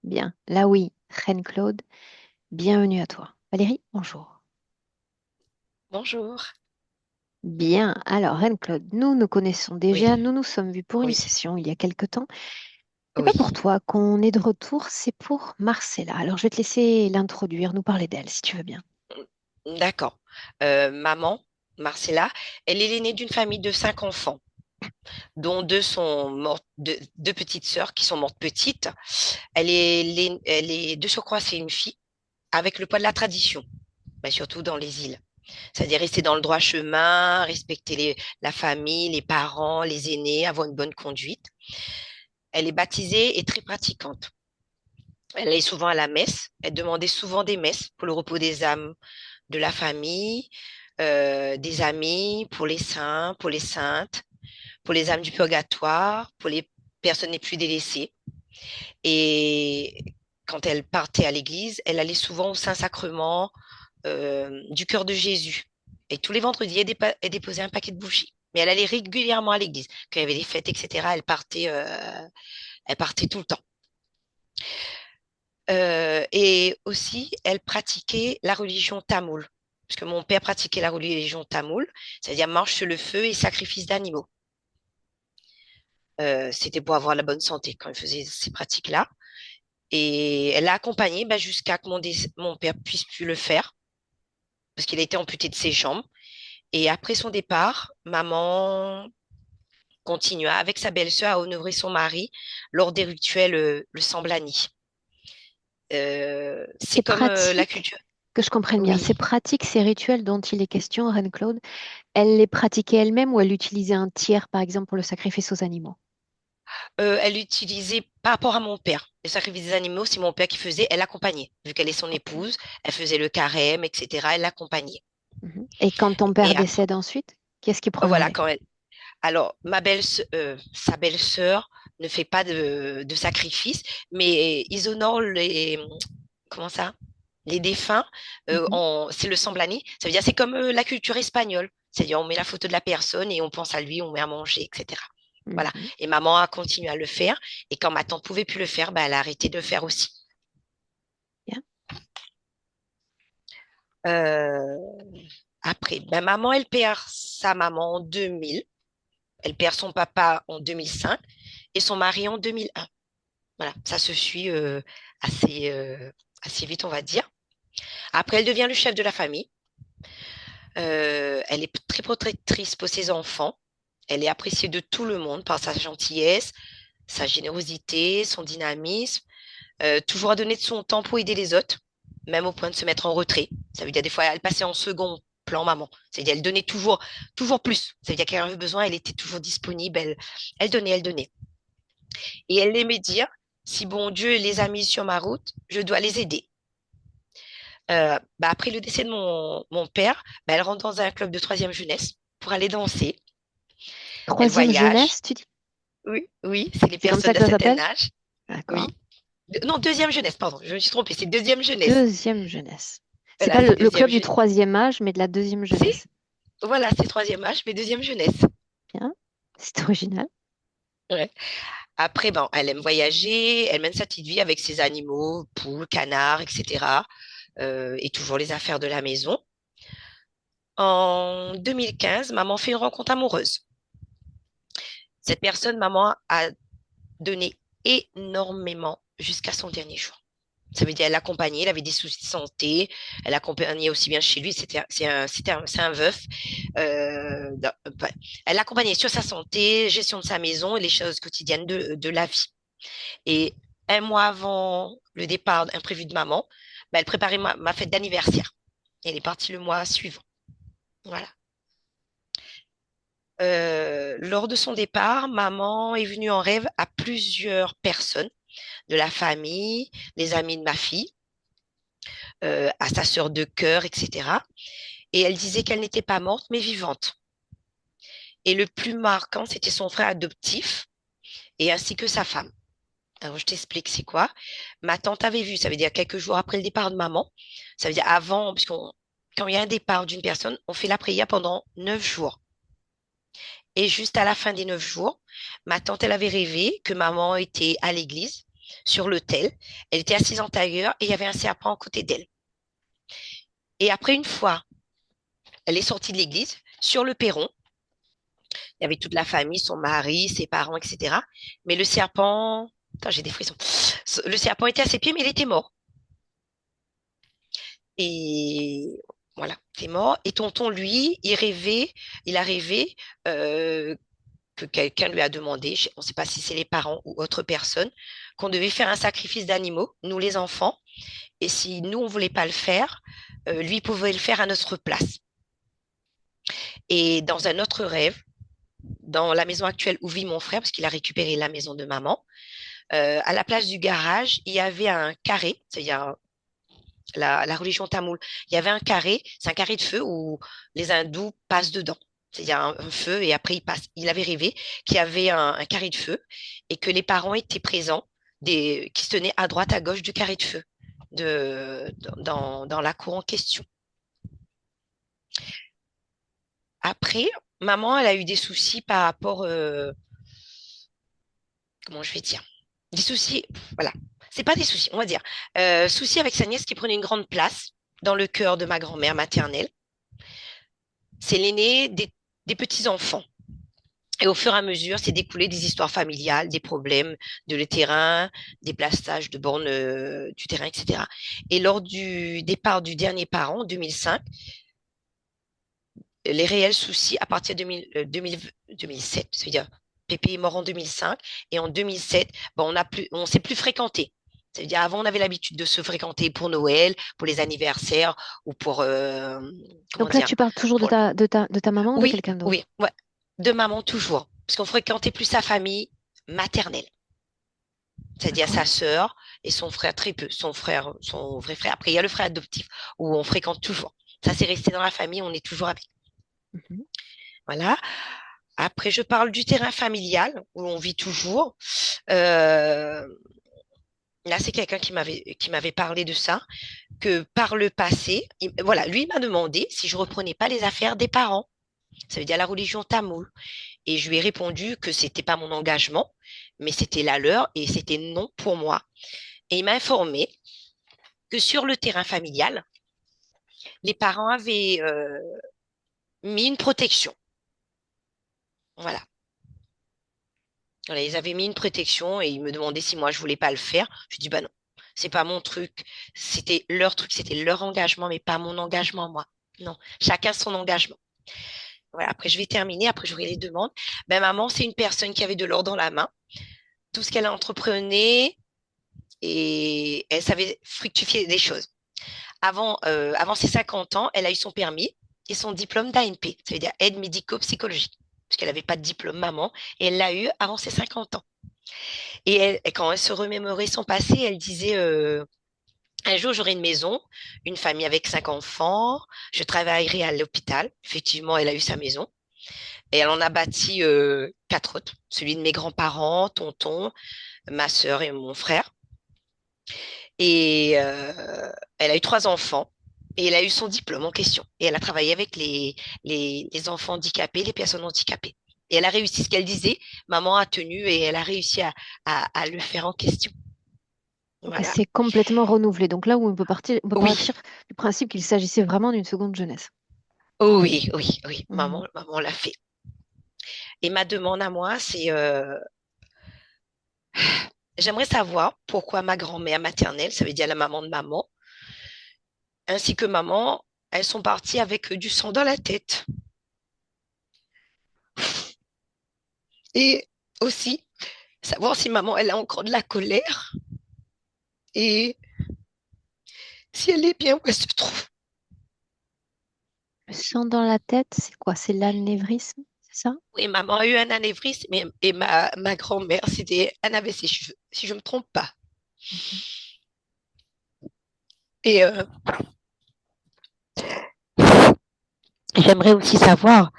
Bien. Là, oui. Reine Claude, bienvenue à toi. Valérie, bonjour. Bonjour. Bien. Alors, Reine Claude, nous nous connaissons Oui, déjà. Nous nous sommes vus pour une oui, session il y a quelque temps. C'est pas oui. pour toi qu'on est de retour, c'est pour Marcella. Alors, je vais te laisser l'introduire, nous parler d'elle, si tu veux bien. D'accord. Maman, Marcella, elle est l'aînée d'une famille de 5 enfants, dont deux sont mortes, deux petites sœurs qui sont mortes petites. Elle est de surcroît, c'est une fille avec le poids de la tradition, mais surtout dans les îles. C'est-à-dire rester dans le droit chemin, respecter la famille, les parents, les aînés, avoir une bonne conduite. Elle est baptisée et très pratiquante. Elle allait souvent à la messe. Elle demandait souvent des messes pour le repos des âmes de la famille, des amis, pour les saints, pour les saintes, pour les âmes du purgatoire, pour les personnes les plus délaissées. Et quand elle partait à l'église, elle allait souvent au Saint-Sacrement du cœur de Jésus. Et tous les vendredis, elle déposait un paquet de bougies. Mais elle allait régulièrement à l'église. Quand il y avait des fêtes, etc., elle partait tout le temps. Et aussi, elle pratiquait la religion tamoule. Parce que mon père pratiquait la religion tamoule, c'est-à-dire marche sur le feu et sacrifice d'animaux. C'était pour avoir la bonne santé quand elle faisait ces pratiques-là. Et elle l'a accompagné bah, jusqu'à que mon père puisse plus le faire, parce qu'il a été amputé de ses jambes. Et après son départ, maman continua avec sa belle-sœur à honorer son mari lors des rituels le Samblani. C'est C'est comme la pratique, culture. que je comprenne bien, Oui. c'est pratique ces rituels dont il est question, Reine Claude. Elle les pratiquait elle-même ou elle utilisait un tiers, par exemple, pour le sacrifice aux animaux? Elle utilisait par rapport à mon père. Le sacrifice des animaux, c'est mon père qui faisait, elle l'accompagnait. Vu qu'elle est son Ok. épouse, elle faisait le carême, etc. Elle l'accompagnait. Mhm. Et quand ton père Et après, décède ensuite, qu'est-ce qui prend le voilà, relais? quand elle. Alors, sa belle-sœur ne fait pas de sacrifice, mais ils honorent comment ça? Les défunts. Mhm. C'est le Samblani. Ça veut dire, c'est comme la culture espagnole. C'est-à-dire, on met la photo de la personne et on pense à lui, on met à manger, etc. Voilà. Mhm. Et maman a continué à le faire. Et quand ma tante pouvait plus le faire, bah, elle a arrêté de le faire aussi. Bien. Euh, Après, ben, maman, elle perd sa maman en 2000. Elle perd son papa en 2005 et son mari en 2001. Voilà, ça se suit assez, assez vite, on va dire. Après, elle devient le chef de la famille. Elle est très protectrice pour ses enfants. Elle est appréciée de tout le monde par sa gentillesse, sa générosité, son dynamisme, toujours à donner de son temps pour aider les autres, même au point de se mettre en retrait. Ça veut dire des fois, elle passait en second plan maman. C'est-à-dire, elle donnait toujours, toujours plus. Ça veut dire qu'elle avait besoin, elle était toujours disponible. Elle donnait, elle donnait. Et elle aimait dire, si bon Dieu les a mis sur ma route, je dois les aider. Bah, après le décès de mon père, bah, elle rentre dans un club de troisième jeunesse pour aller danser. Elle Troisième voyage. jeunesse, tu dis? Oui, oui, c'est les C'est comme personnes ça que d'un ça certain s'appelle? âge. D'accord. Oui. Non, deuxième jeunesse, pardon, je me suis trompée, c'est deuxième jeunesse. Deuxième jeunesse. C'est Voilà, pas c'est le deuxième club du jeunesse. troisième âge, mais de la deuxième C'est, jeunesse. voilà, c'est troisième âge, mais deuxième jeunesse. Bien. C'est original. Ouais. Après, bon, elle aime voyager, elle mène sa petite vie avec ses animaux, poules, canards, etc. Et toujours les affaires de la maison. En 2015, maman fait une rencontre amoureuse. Cette personne, maman, a donné énormément jusqu'à son dernier jour. Ça veut dire elle l'accompagnait, elle avait des soucis de santé, elle accompagnait aussi bien chez lui, c'est un veuf. Ouais. Elle l'accompagnait sur sa santé, gestion de sa maison et les choses quotidiennes de la vie. Et un mois avant le départ imprévu de maman, bah, elle préparait ma fête d'anniversaire. Elle est partie le mois suivant. Voilà. Lors de son départ, maman est venue en rêve à plusieurs personnes de la famille, les amis de ma fille, à sa sœur de cœur, etc. Et elle disait qu'elle n'était pas morte, mais vivante. Et le plus marquant, c'était son frère adoptif et ainsi que sa femme. Alors, je t'explique, c'est quoi? Ma tante avait vu, ça veut dire quelques jours après le départ de maman, ça veut dire avant, puisqu'on, quand il y a un départ d'une personne, on fait la prière pendant 9 jours. Et juste à la fin des 9 jours, ma tante, elle avait rêvé que maman était à l'église sur l'autel. Elle était assise en tailleur et il y avait un serpent à côté d'elle. Et après, une fois, elle est sortie de l'église, sur le perron, il y avait toute la famille, son mari, ses parents, etc. Mais le serpent, attends, j'ai des frissons. Le serpent était à ses pieds, mais il était mort. Et voilà, il était mort. Et tonton, lui, il a rêvé que quelqu'un lui a demandé, on ne sait pas si c'est les parents ou autre personne, qu'on devait faire un sacrifice d'animaux, nous les enfants. Et si nous, on ne voulait pas le faire, lui pouvait le faire à notre place. Et dans un autre rêve, dans la maison actuelle où vit mon frère, parce qu'il a récupéré la maison de maman, à la place du garage, il y avait un carré, c'est-à-dire la religion tamoule. Il y avait un carré, c'est un carré de feu où les hindous passent dedans. C'est-à-dire un feu et après il passe. Il avait rêvé qu'il y avait un carré de feu et que les parents étaient présents, qui se tenaient à droite, à gauche du carré de feu, dans la cour en question. Après, maman, elle a eu des soucis par rapport, comment je vais dire, des soucis, voilà. C'est pas des soucis, on va dire. Soucis avec sa nièce qui prenait une grande place dans le cœur de ma grand-mère maternelle. C'est l'aîné des petits-enfants. Et au fur et à mesure, c'est découlé des histoires familiales, des problèmes de le terrain, des plaçages de bornes du terrain, etc. Et lors du départ du dernier parent, en 2005, les réels soucis à partir de 2007, c'est-à-dire Pépé est mort en 2005, et en 2007, ben, on s'est plus fréquenté. C'est-à-dire avant, on avait l'habitude de se fréquenter pour Noël, pour les anniversaires ou pour, comment Donc là, dire, tu parles toujours de pour ta maman ou de oui, quelqu'un oui, d'autre? ouais. De maman toujours. Parce qu'on fréquentait plus sa famille maternelle, c'est-à-dire D'accord. sa sœur et son frère très peu, son frère, son vrai frère. Après, il y a le frère adoptif où on fréquente toujours. Ça, c'est resté dans la famille, on est toujours avec. Mhm. Voilà. Après, je parle du terrain familial où on vit toujours. Euh, Là, c'est quelqu'un qui m'avait parlé de ça, que par le passé, voilà, lui il m'a demandé si je reprenais pas les affaires des parents. Ça veut dire la religion tamoule. Et je lui ai répondu que c'était pas mon engagement, mais c'était la leur et c'était non pour moi. Et il m'a informé que sur le terrain familial, les parents avaient mis une protection. Voilà. Voilà, ils avaient mis une protection et ils me demandaient si moi je voulais pas le faire. Je dis bah non, c'est pas mon truc. C'était leur truc, c'était leur engagement, mais pas mon engagement moi. Non, chacun son engagement. Voilà. Après je vais terminer, après j'aurai les demandes. Ben maman, c'est une personne qui avait de l'or dans la main. Tout ce qu'elle entreprenait, et elle savait fructifier des choses. Avant ses 50 ans, elle a eu son permis et son diplôme d'ANP, ça veut dire aide médico-psychologique, parce qu'elle n'avait pas de diplôme maman, et elle l'a eu avant ses 50 ans. Et quand elle se remémorait son passé, elle disait un jour j'aurai une maison, une famille avec 5 enfants, je travaillerai à l'hôpital. Effectivement, elle a eu sa maison. Et elle en a bâti 4 autres, celui de mes grands-parents, tonton, ma sœur et mon frère. Et elle a eu 3 enfants et elle a eu son diplôme en question. Et elle a travaillé avec les enfants handicapés, les personnes handicapées. Et elle a réussi ce qu'elle disait. Maman a tenu et elle a réussi à le faire en question. Donc, Voilà. c'est complètement renouvelé. Donc là où on peut Oui, partir du principe qu'il s'agissait vraiment d'une seconde jeunesse. oh, oui, oui, oui. Mhm. Maman l'a fait. Et ma demande à moi, c'est j'aimerais savoir pourquoi ma grand-mère maternelle, ça veut dire la maman de maman, ainsi que maman, elles sont parties avec du sang dans la tête. Et aussi, savoir si maman, elle a encore de la colère et si elle est bien où elle se trouve. Le sang dans la tête, c'est quoi? C'est l'anévrisme, c'est ça? Oui, maman a eu un anévrisme et ma grand-mère, c'était un AVC, si je me trompe pas. Mhm. Et j'aimerais aussi savoir,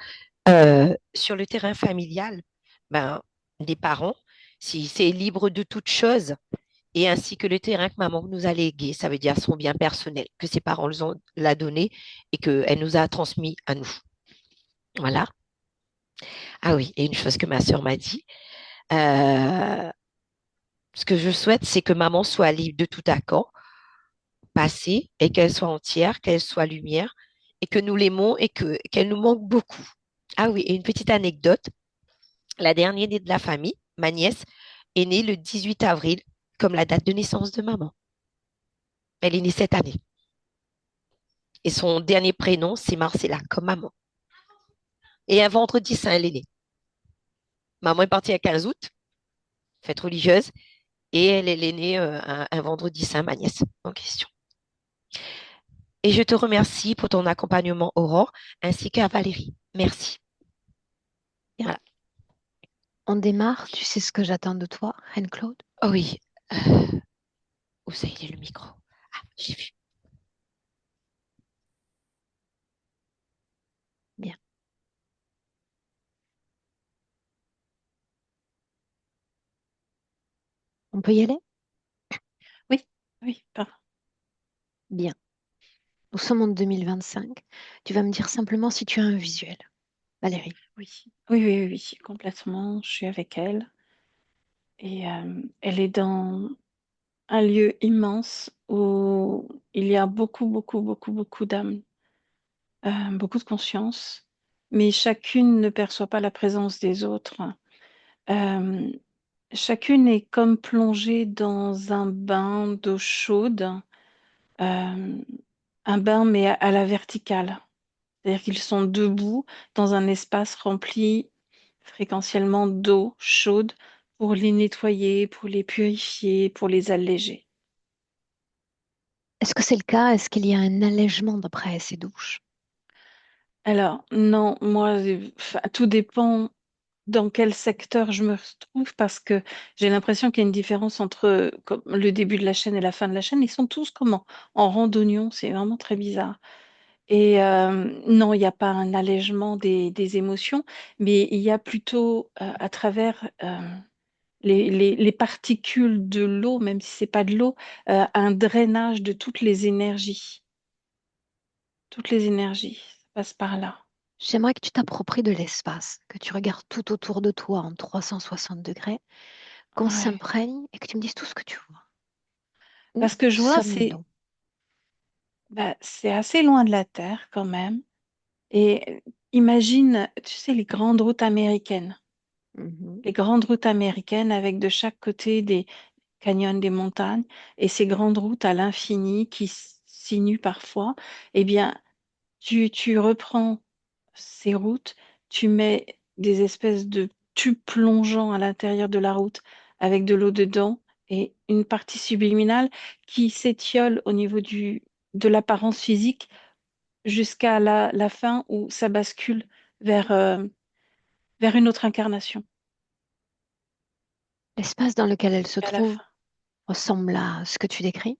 sur le terrain familial, ben, des parents, si c'est libre de toute chose, et ainsi que le terrain que maman nous a légué, ça veut dire son bien personnel, que ses parents l'a donné et qu'elle nous a transmis à nous. Voilà. Ah oui, et une chose que ma sœur m'a dit, euh, Ce que je souhaite, c'est que maman soit libre de tout accord, passé, et qu'elle soit entière, qu'elle soit lumière, et que nous l'aimons et qu'elle nous manque beaucoup. Ah oui, et une petite anecdote. La dernière née de la famille, ma nièce, est née le 18 avril, comme la date de naissance de maman. Elle est née cette année. Et son dernier prénom, c'est Marcella, comme maman. Et un vendredi saint, elle est née. Maman est partie à 15 août, fête religieuse, et elle est née un vendredi saint, ma nièce en question. Et je te remercie pour ton accompagnement, Aurore, ainsi qu'à Valérie. Merci. Bien. Voilà. On démarre, tu sais ce que j'attends de toi, Anne-Claude? Oh oui. Où ça, il est le micro? Ah, j'ai vu. Bien. On peut y aller? Oui, oui, pardon. Bien. Nous sommes en 2025. Tu vas me dire simplement si tu as un visuel. Valérie. Oui, oui, oui, oui, oui, complètement. Je suis avec elle et elle est dans un lieu immense où il y a beaucoup, beaucoup, beaucoup, beaucoup d'âmes, beaucoup de conscience, mais chacune ne perçoit pas la présence des autres. Euh, Chacune est comme plongée dans un bain d'eau chaude, euh, un bain mais à la verticale. C'est-à-dire qu'ils sont debout dans un espace rempli fréquentiellement d'eau chaude pour les nettoyer, pour les purifier, pour les alléger. Est-ce que c'est le cas? Est-ce qu'il y a un allègement d'après ces douches? Alors, non, moi, enfin, tout dépend dans quel secteur je me retrouve parce que j'ai l'impression qu'il y a une différence entre comme le début de la chaîne et la fin de la chaîne. Ils sont tous comment? En rang d'oignon, c'est vraiment très bizarre. Et non, il n'y a pas un allègement des émotions, mais il y a plutôt à travers les particules de l'eau, même si c'est pas de l'eau, un drainage de toutes les énergies. Toutes les énergies passent par là. J'aimerais que tu t'appropries de l'espace, que tu regardes tout autour de toi en 360 degrés, qu'on Ouais. s'imprègne et que tu me dises tout ce que tu vois. Où Parce que je vois, sommes-nous? c'est assez loin de la Terre quand même. Et imagine, tu sais, les grandes routes américaines. Mhm. Les grandes routes américaines avec de chaque côté des canyons, des montagnes, et ces grandes routes à l'infini qui sinuent parfois. Eh bien, tu reprends ces routes, tu mets des espèces de tubes plongeants à l'intérieur de la route avec de l'eau dedans et une partie subliminale qui s'étiole au niveau de l'apparence physique jusqu'à la fin où ça bascule vers, vers une autre incarnation. L'espace dans lequel elle se Et à la trouve fin. ressemble à ce que tu décris.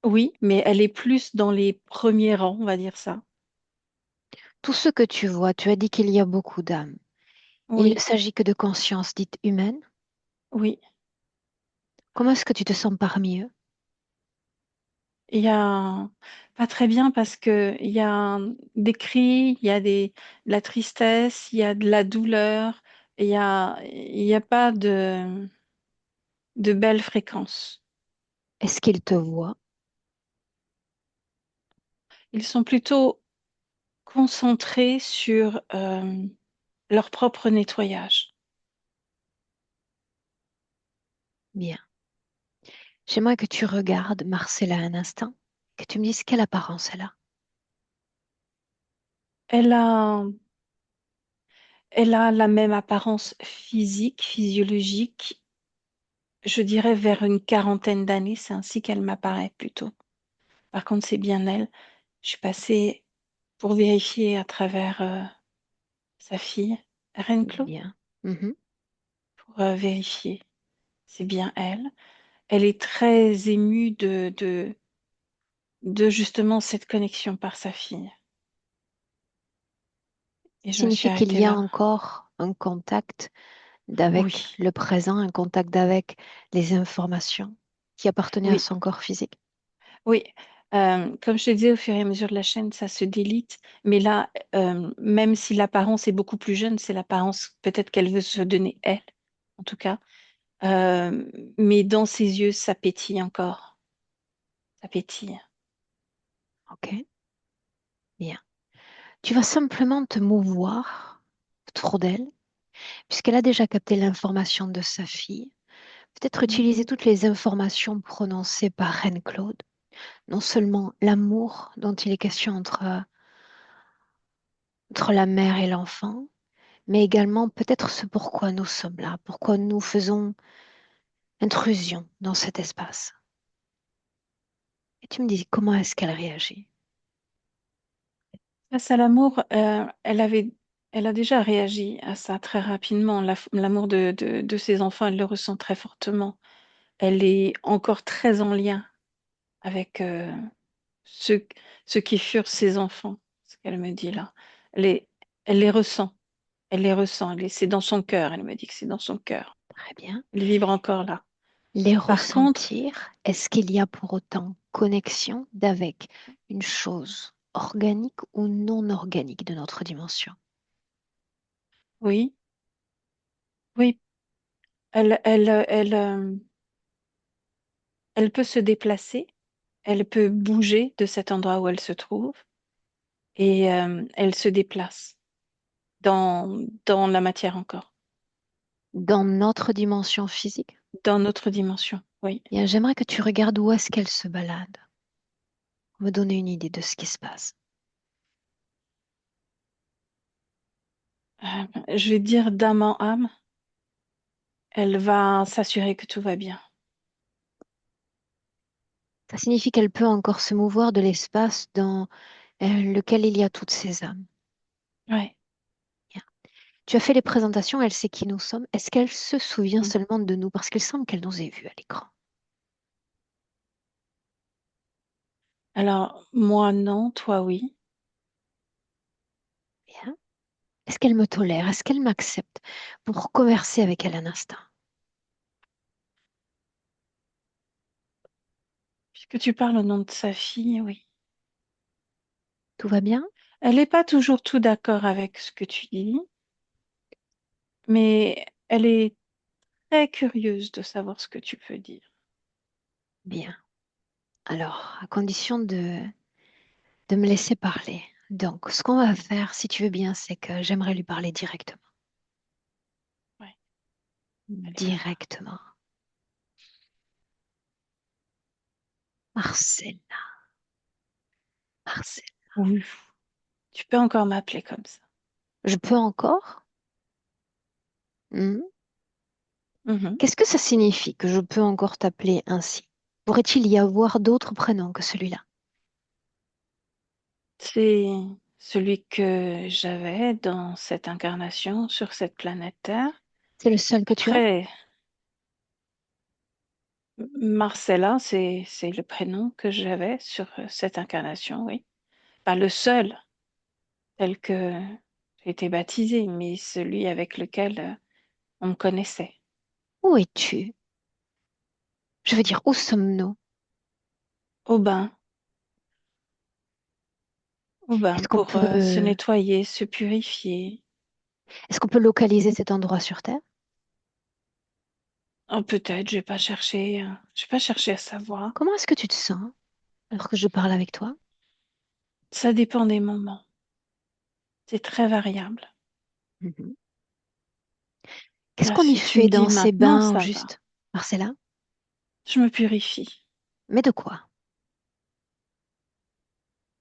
Oui, mais elle est plus dans les premiers rangs, on va dire ça. Tout ce que tu vois, tu as dit qu'il y a beaucoup d'âmes. Il ne Oui, s'agit que de conscience dite humaine. oui. Comment est-ce que tu te sens parmi eux? Il y a pas très bien parce que il y a des cris, il y a de la tristesse, il y a de la douleur, il y a pas de belles fréquences. Est-ce qu'ils te voient? Ils sont plutôt concentrés sur leur propre nettoyage. Bien. J'aimerais que tu regardes Marcella un instant, que tu me dises quelle apparence elle a. Elle a, elle a la même apparence physique, physiologique, je dirais vers une quarantaine d'années, c'est ainsi qu'elle m'apparaît plutôt. Par contre, c'est bien elle. Je suis passée pour vérifier à travers sa fille, Renclos, Bien. Mhm. pour vérifier. C'est bien elle. Elle est très émue de justement cette connexion par sa fille. Et je me suis Signifie qu'il arrêtée y a là. encore un contact d'avec Oui, le présent, un contact avec les informations qui appartenaient à oui, son corps physique. oui. Comme je te disais, au fur et à mesure de la chaîne, ça se délite. Mais là, même si l'apparence est beaucoup plus jeune, c'est l'apparence peut-être qu'elle veut se donner elle, en tout cas. mais dans ses yeux, ça pétille encore. Ça pétille. Ok, bien. Tu vas simplement te mouvoir autour d'elle, puisqu'elle a déjà capté l'information de sa fille. Peut-être utiliser Mhm. toutes les informations prononcées par Reine Claude. Non seulement l'amour dont il est question entre la mère et l'enfant, mais également peut-être ce pourquoi nous sommes là, pourquoi nous faisons intrusion dans cet espace. Et tu me dis, comment est-ce qu'elle réagit? Face à l'amour, elle a déjà réagi à ça très rapidement. L'amour de ses enfants, elle le ressent très fortement. Elle est encore très en lien avec ceux, ceux qui furent ses enfants, ce qu'elle me dit là. Elle, est- elle les ressent, elle les ressent. C'est dans son cœur, elle me dit que c'est dans son cœur. Très bien. Elle vibre encore là. Les Par contre, ressentir, est-ce qu'il y a pour autant connexion d'avec une chose organique ou non organique de notre dimension? oui, oui, elle peut se déplacer, elle peut bouger de cet endroit où elle se trouve et elle se déplace dans la matière encore, Dans notre dimension physique? dans notre dimension, oui. Bien, j'aimerais que tu regardes où est-ce qu'elle se balade, pour me donner une idée de ce qui se passe. Je vais dire d'âme en âme, elle va s'assurer que tout va bien. Ça signifie qu'elle peut encore se mouvoir de l'espace dans lequel il y a toutes ces âmes. Ouais. Bien. Tu as fait les présentations, elle sait qui nous sommes. Est-ce qu'elle se souvient Mm. seulement de nous? Parce qu'il semble qu'elle nous ait vus à l'écran. Alors, moi, non, toi, oui. Bien. Est-ce qu'elle me tolère? Est-ce qu'elle m'accepte pour converser avec elle un instant? Puisque tu parles au nom de sa fille, oui. Tout va bien? Elle n'est pas toujours tout d'accord avec ce que tu dis, mais elle est très curieuse de savoir ce que tu peux dire. Bien. Alors, à condition de me laisser parler. Donc, ce qu'on va faire, si tu veux bien, c'est que j'aimerais lui parler directement. Ouais, allez, fais-le. Directement. Marcel, Marcel. Oui. Tu peux encore m'appeler comme ça. Je peux encore? Hmm. Mhm. Qu'est-ce que ça signifie que je peux encore t'appeler ainsi? Pourrait-il y avoir d'autres prénoms que celui-là? C'est celui que j'avais dans cette incarnation sur cette planète Terre. C'est le seul que tu as? Après, Marcella, c'est le prénom que j'avais sur cette incarnation, oui. Pas le seul tel que j'ai été baptisée, mais celui avec lequel on me connaissait. Où es-tu? Je veux dire, où Aubin, Aubin Est-ce qu'on pour peut, se nettoyer, se purifier. est-ce qu'on peut localiser cet endroit sur Terre? Oh, peut-être, j'ai pas cherché à savoir. Comment est-ce que tu te sens alors que je parle avec toi? Ça dépend des moments. C'est très variable. Mhm. Qu'est-ce Là, qu'on y si tu fait me dis dans ces maintenant, bains au ça va. juste, Marcella? Je me purifie Mais de quoi?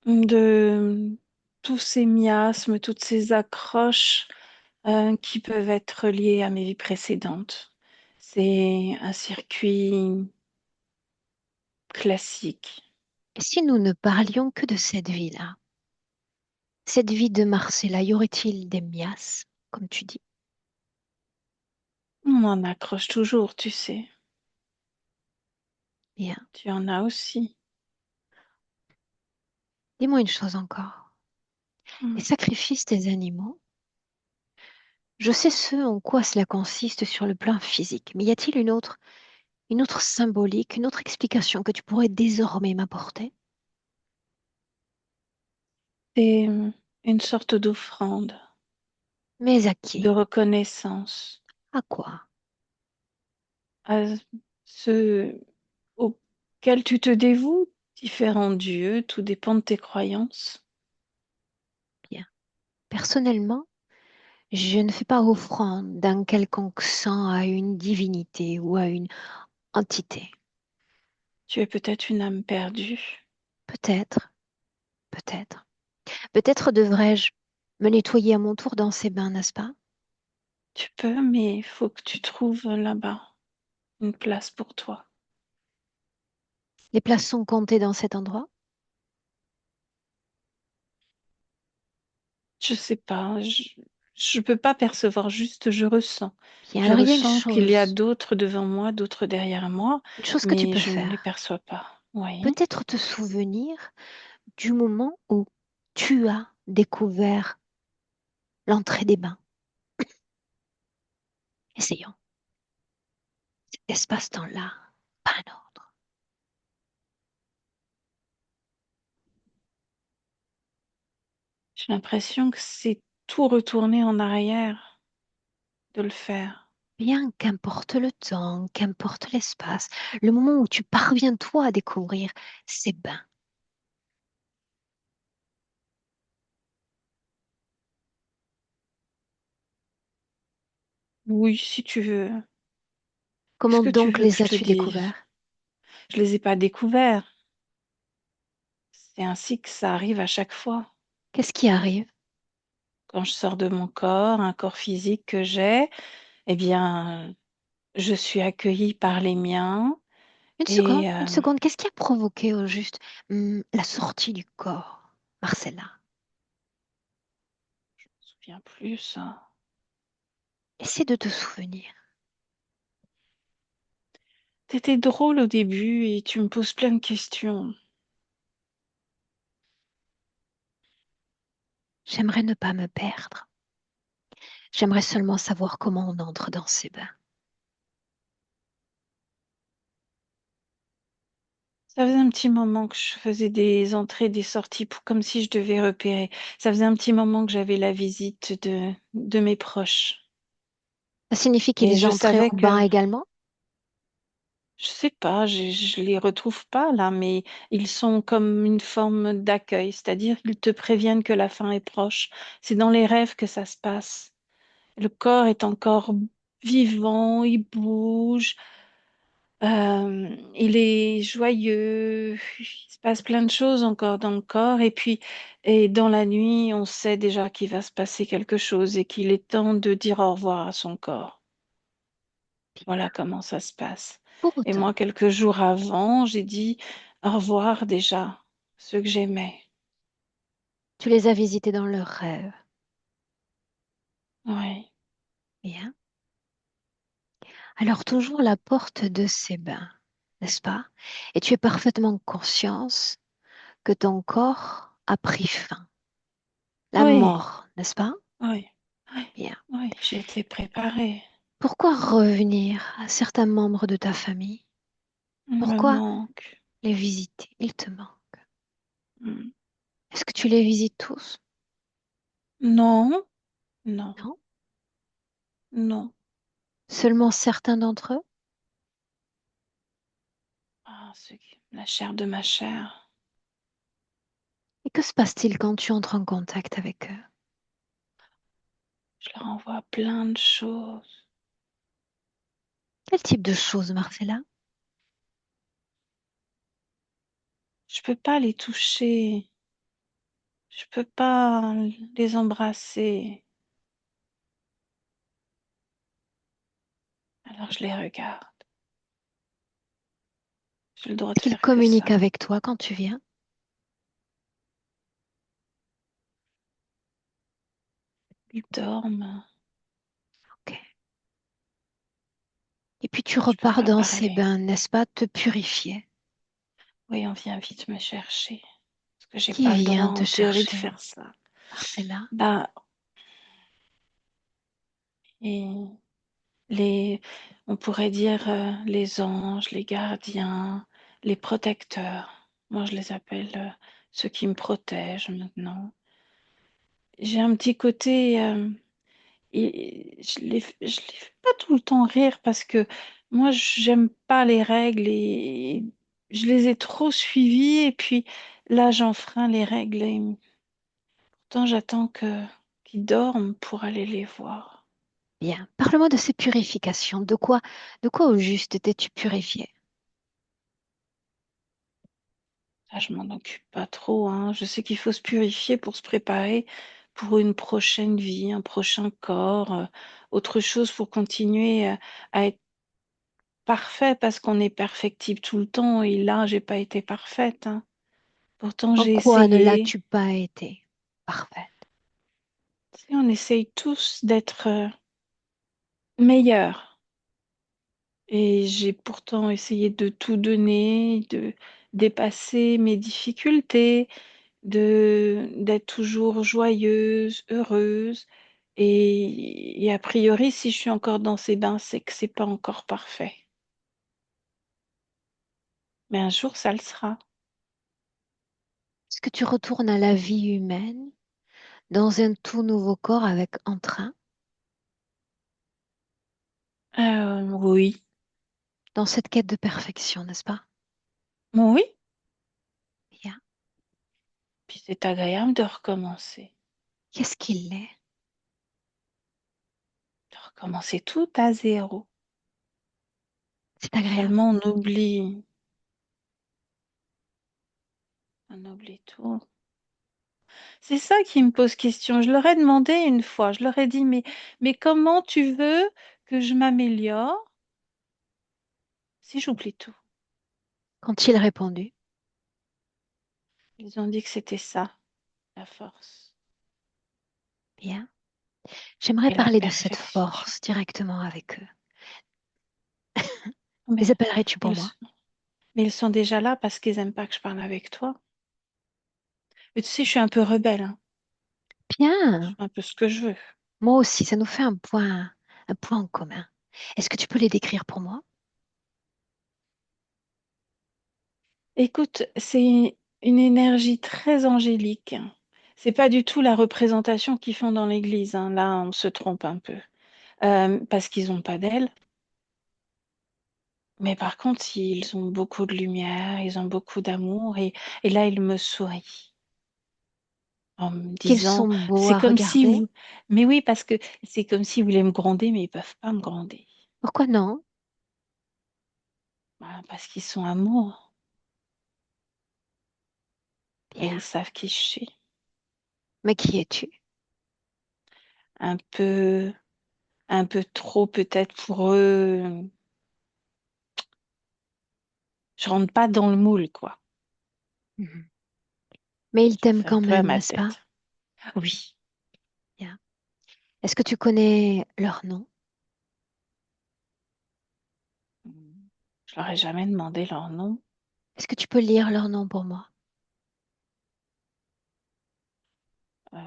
de tous ces miasmes, toutes ces accroches qui peuvent être liées à mes vies précédentes. C'est un circuit classique. Et si nous ne parlions que de cette vie-là, cette vie de Marcella, y aurait-il des miasmes, comme tu dis? On en accroche toujours, tu sais. Bien. Tu en as aussi. Dis-moi une chose encore. Hmm. Les sacrifices des animaux, je sais ce en quoi cela consiste sur le plan physique, mais y a-t-il une autre symbolique, une autre explication que tu pourrais désormais m'apporter? C'est une sorte d'offrande, Mais à de qui? reconnaissance. À quoi? à ceux auxquels tu te dévoues, différents dieux, tout dépend de tes croyances. Bien. Personnellement, je ne fais pas offrande d'un quelconque sang à une divinité ou à une entité. Tu es peut-être une âme perdue. Peut-être, peut-être. Peut-être devrais-je me nettoyer à mon tour dans ces bains, n'est-ce pas? Tu peux, mais il faut que tu trouves là-bas une place pour toi. Les places sont comptées dans cet endroit. Je sais pas, je peux pas percevoir, juste je ressens. Bien, Je alors ressens qu'il y a d'autres devant moi, d'autres derrière moi, une chose que tu mais peux je ne les faire. perçois pas. Oui. Peut-être te souvenir du moment où tu as découvert l'entrée des bains. Essayons. Cet espace-temps-là, pas un autre. J'ai l'impression que c'est tout retourner en arrière de le faire. Bien qu'importe le temps, qu'importe l'espace, le moment où tu parviens toi à découvrir ces bains. Oui, si tu veux. Qu'est-ce Comment que tu donc veux que les je te as-tu dise? découverts? Je les ai pas découverts. C'est ainsi que ça arrive à chaque fois. Qu'est-ce qui arrive? Quand je sors de mon corps, un corps physique que j'ai, eh bien, je suis accueillie par les miens et Une seconde, qu'est-ce qui a provoqué au juste la sortie du corps, Marcella? je me souviens plus ça. Essaie de te souvenir. T'étais drôle au début et tu me poses plein de questions. J'aimerais ne pas me perdre. J'aimerais seulement savoir comment on entre dans ces bains. Ça faisait un petit moment que je faisais des entrées, des sorties, comme si je devais repérer. Ça faisait un petit moment que j'avais la visite de mes proches. Ça signifie Et qu'ils je entraient savais au bain que, également? je sais pas, je les retrouve pas là, mais ils sont comme une forme d'accueil, c'est-à-dire qu'ils te préviennent que la fin est proche. C'est dans les rêves que ça se passe. Le corps est encore vivant, il bouge, il est joyeux, il se passe plein de choses encore dans le corps. Et puis, et dans la nuit, on sait déjà qu'il va se passer quelque chose et qu'il est temps de dire au revoir à son corps. Voilà comment ça se passe. Pour Et autant, moi, quelques jours avant, j'ai dit au revoir déjà, ceux que j'aimais. tu les as visités dans leurs rêves. Oui, Bien. Alors toujours la porte de ces bains, n'est-ce pas? Et tu es parfaitement conscience que ton corps a pris fin. La oui, mort, n'est-ce pas? oui, oui, Bien. oui, j'ai été préparée. Pourquoi revenir à certains membres de ta famille? Il me Pourquoi manque. les visiter? Ils te manquent. Hmm. Est-ce que tu les visites tous? Non, non, Non? non. Seulement certains d'entre eux? Ah, la chair de ma chair. Et que se passe-t-il quand tu entres en contact avec eux? Je leur envoie plein de choses. Quel type de choses, Marcella? Je peux pas les toucher. Je peux pas les embrasser. Alors je les regarde. J'ai le droit Est-ce de qu'ils faire que communiquent ça. avec toi quand tu viens? Ils dorment. Ok. Et puis tu Je peux repars pas dans ces parler. bains, n'est-ce pas, te purifier. Oui, on vient vite me chercher. Parce que j'ai Qui pas le droit vient te en théorie de chercher, faire ça. Marcella? Bah, et les, on pourrait dire les anges, les gardiens, les protecteurs. Moi, je les appelle ceux qui me protègent maintenant. J'ai un petit côté, et je les fais pas tout le temps rire parce que moi, j'aime pas les règles et je les ai trop suivies et puis là, j'enfreins les règles et pourtant, j'attends que qu'ils dorment pour aller les voir. Bien. Parle-moi de ces purifications. De quoi au juste étais-tu purifié? Ah, je m'en occupe pas trop, hein. Je sais qu'il faut se purifier pour se préparer pour une prochaine vie, un prochain corps, autre chose pour continuer à être parfait parce qu'on est perfectible tout le temps et là, j'ai pas été parfaite, hein. Pourtant, En j'ai quoi ne essayé. l'as-tu pas été? Parfait. Tu sais, on essaye tous d'être meilleurs et j'ai pourtant essayé de tout donner, de dépasser mes difficultés, de d'être toujours joyeuse, heureuse. Et a priori, si je suis encore dans ces bains, c'est que c'est pas encore parfait. Mais un jour, ça le sera. Est-ce que tu retournes à la vie humaine dans un tout nouveau corps avec entrain, Oui. dans cette quête de perfection, n'est-ce pas? Oui. Bien. Puis c'est agréable de recommencer. Qu'est-ce qu'il est? De recommencer tout à zéro. C'est agréable. Seulement, on oublie tout. C'est ça qui me pose question. Je leur ai demandé une fois, je leur ai dit, mais comment tu veux que je m'améliore si j'oublie tout? Qu'ont-ils répondu? Ils ont dit que c'était ça, la force Bien. J'aimerais et la parler de cette perfection. force directement avec eux. Mais Les appellerais-tu pour ils, moi? mais ils sont déjà là parce qu'ils n'aiment pas que je parle avec toi. Et tu sais, je suis un peu rebelle, hein. Je Bien. fais un peu ce que je veux. Moi aussi, ça nous fait un point en commun. Est-ce que tu peux les décrire pour moi? Écoute, c'est une énergie très angélique. C'est pas du tout la représentation qu'ils font dans l'église, hein. Là, on se trompe un peu. Parce qu'ils n'ont pas d'ailes. Mais par contre, ils ont beaucoup de lumière, ils ont beaucoup d'amour et là, ils me sourient en me Qu'ils disant, sont beaux c'est à comme si regarder? vous... Mais oui, parce que c'est comme s'ils voulaient me gronder, mais ils peuvent pas me gronder. Pourquoi non? Voilà, parce qu'ils sont amour et Bien. ils savent qui je suis. Mais qui es-tu? Un peu, un peu trop peut-être pour eux. Je rentre pas dans le moule, quoi. Mhm. Mais ils J'en t'aiment fais un quand peu à même, ma n'est-ce pas? tête. Oui. Bien. Est-ce que tu connais leur nom? Je leur ai jamais demandé leur nom. Est-ce que tu peux lire leur nom pour moi? Euh,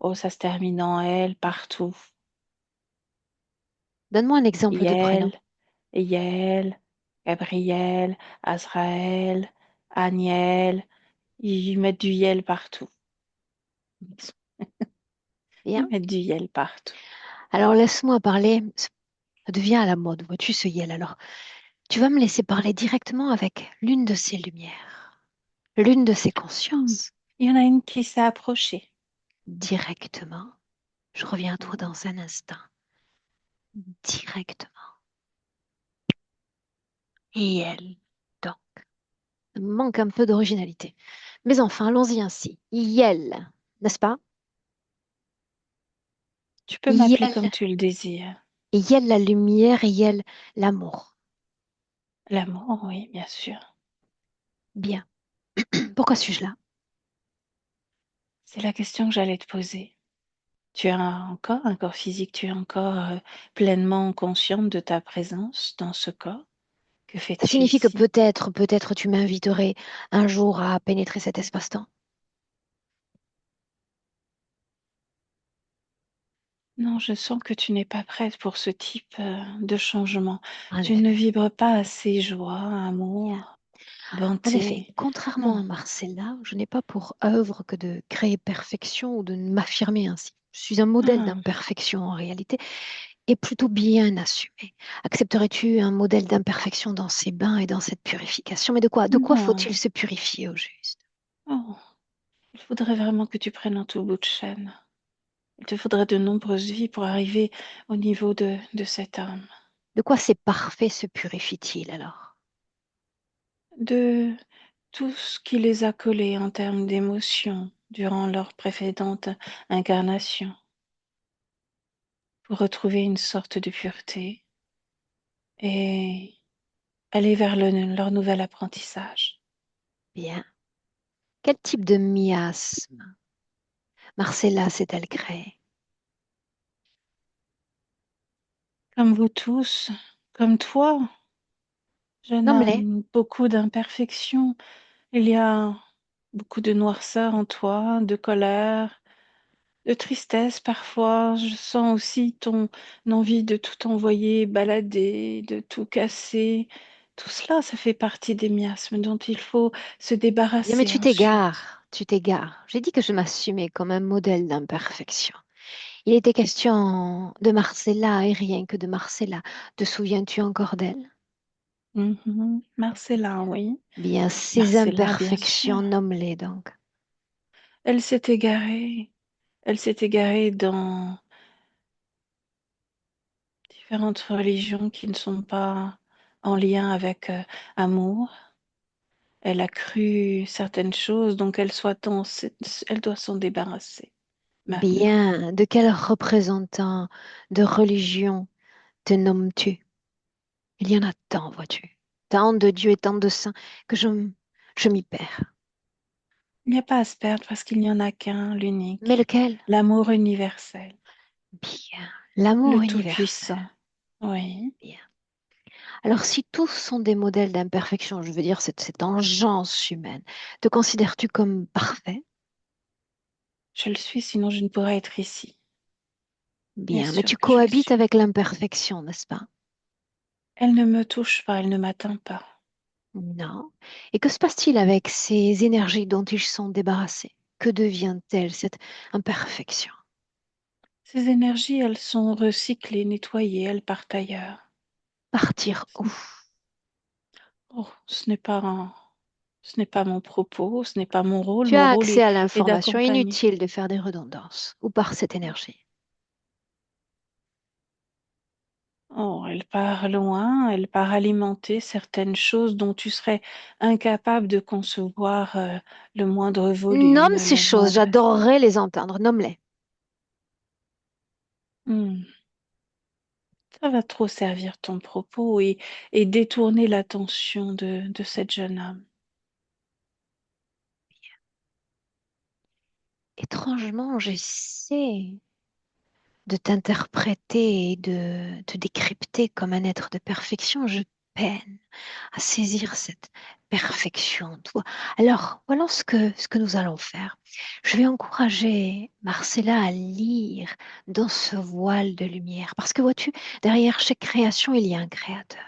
oh, ça se termine en L partout. Donne-moi un exemple de prénom. Yael, Yael, Gabriel, Azraël, Aniel. Ils mettent du Yel partout. Ils Bien. mettent du Yel partout. Alors laisse-moi parler. Ça devient à la mode, vois-tu ce Yel. Alors, tu vas me laisser parler directement avec l'une de ces lumières, l'une de ces Hmm. consciences. Il y en a une qui s'est approchée. Directement. Je reviens à toi Hmm. dans un instant. Directement. Yel. Donc, ça me manque un peu d'originalité. Mais enfin, allons-y ainsi. Yel, n'est-ce pas? Tu peux m'appeler Yel, comme tu le désires. Yel la lumière et Yel l'amour. L'amour, oui, bien sûr. Bien. Pourquoi suis-je là? C'est la question que j'allais te poser. Tu as encore un corps physique, tu es encore pleinement consciente de ta présence dans ce corps. Que Ça fais-tu signifie que ici? peut-être tu m'inviterais un jour à pénétrer cet espace-temps. Non, je sens que tu n'es pas prête pour ce type de changement. En Tu ne effet. vibres pas assez joie, Bien. amour, En effet, bonté. contrairement Non. à Marcella, je n'ai pas pour œuvre que de créer perfection ou de m'affirmer ainsi. Je suis un modèle Ah, d'imperfection en réalité. est plutôt bien assumé. Accepterais-tu un modèle d'imperfection dans ces bains et dans cette purification? Mais de quoi faut-il Non. se purifier au juste? Oh, il faudrait vraiment que tu prennes un tout bout de chaîne. Il te faudrait de nombreuses vies pour arriver au niveau de cette âme. De quoi ces parfaits se purifient-ils alors? De tout ce qui les a collés en termes d'émotions durant leur précédente incarnation, pour retrouver une sorte de pureté et aller vers leur nouvel apprentissage. Bien. Quel type de miasme Marcella s'est-elle créée? Comme vous tous, comme toi, jeune Nomme-les. âme, beaucoup d'imperfections. Il y a beaucoup de noirceur en toi, de colère, de tristesse parfois. Je sens aussi ton envie de tout envoyer balader, de tout casser. Tout cela, ça fait partie des miasmes dont il faut se Bien, mais débarrasser tu ensuite. t'égares, tu t'égares. J'ai dit que je m'assumais comme un modèle d'imperfection. Il était question de Marcella et rien que de Marcella. Te souviens-tu encore d'elle? Mhm. Marcella, oui. Bien, ces Marcella, bien sûr. imperfections, nomme-les donc. Elle s'est égarée. Elle s'est égarée dans différentes religions qui ne sont pas en lien avec amour. Elle a cru certaines choses, donc elle doit s'en débarrasser maintenant. Bien, de quel représentant de religion te nommes-tu? Il y en a tant, vois-tu. Tant de dieux et tant de saints que je m'y perds. Il n'y a pas à se perdre parce qu'il n'y en a qu'un, Mais l'unique, lequel? l'amour universel, Bien, l'amour le universel. tout-puissant. Oui, Bien. Alors, si tous sont des modèles d'imperfection, je veux dire cette engeance humaine, te considères-tu comme parfait? je le suis, sinon je ne pourrais être ici. Bien Bien, mais sûr tu que je le cohabites suis. avec l'imperfection, n'est-ce pas? Elle ne me touche pas, elle ne m'atteint pas. Non. Et que se passe-t-il avec ces énergies dont ils sont débarrassés? Que devient-elle, cette imperfection? Ces énergies, elles sont recyclées, nettoyées, elles partent ailleurs. Partir où? Oh, ce n'est pas mon propos, ce n'est pas mon rôle. Tu Mon as rôle accès à est l'information, d'accompagner. inutile de faire des redondances. Ou par cette énergie. Oh, elle part loin, elle part alimenter certaines choses dont tu serais incapable de concevoir le moindre volume, Nomme ces le choses, moindre effet. j'adorerais les entendre. Nomme-les. Hmm, ça va trop servir ton propos et détourner l'attention de cette jeune âme. Étrangement, j'essaie de t'interpréter et de te décrypter comme un être de perfection. Je peine à saisir cette perfection en toi. Alors, voilà ce que nous allons faire. Je vais encourager Marcella à lire dans ce voile de lumière. Parce que vois-tu, derrière chaque création, il y a un créateur.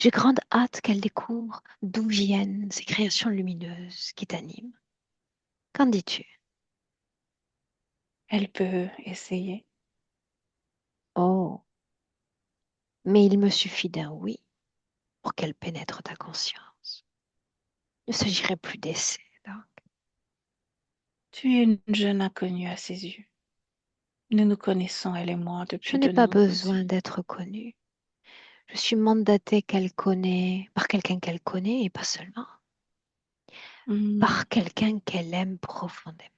J'ai grande hâte qu'elle découvre d'où viennent ces créations lumineuses qui t'animent. Qu'en dis-tu? Elle peut essayer. Oh, mais il me suffit d'un oui pour qu'elle pénètre ta conscience. Il ne s'agirait plus d'essai, donc. Tu es une jeune inconnue à ses yeux. Nous nous connaissons, elle et moi, Je depuis n'ai de pas nombreuses besoin vies. d'être connue. Je suis mandatée qu'elle connaît par quelqu'un qu'elle connaît et pas seulement, Hmm, par quelqu'un qu'elle aime profondément.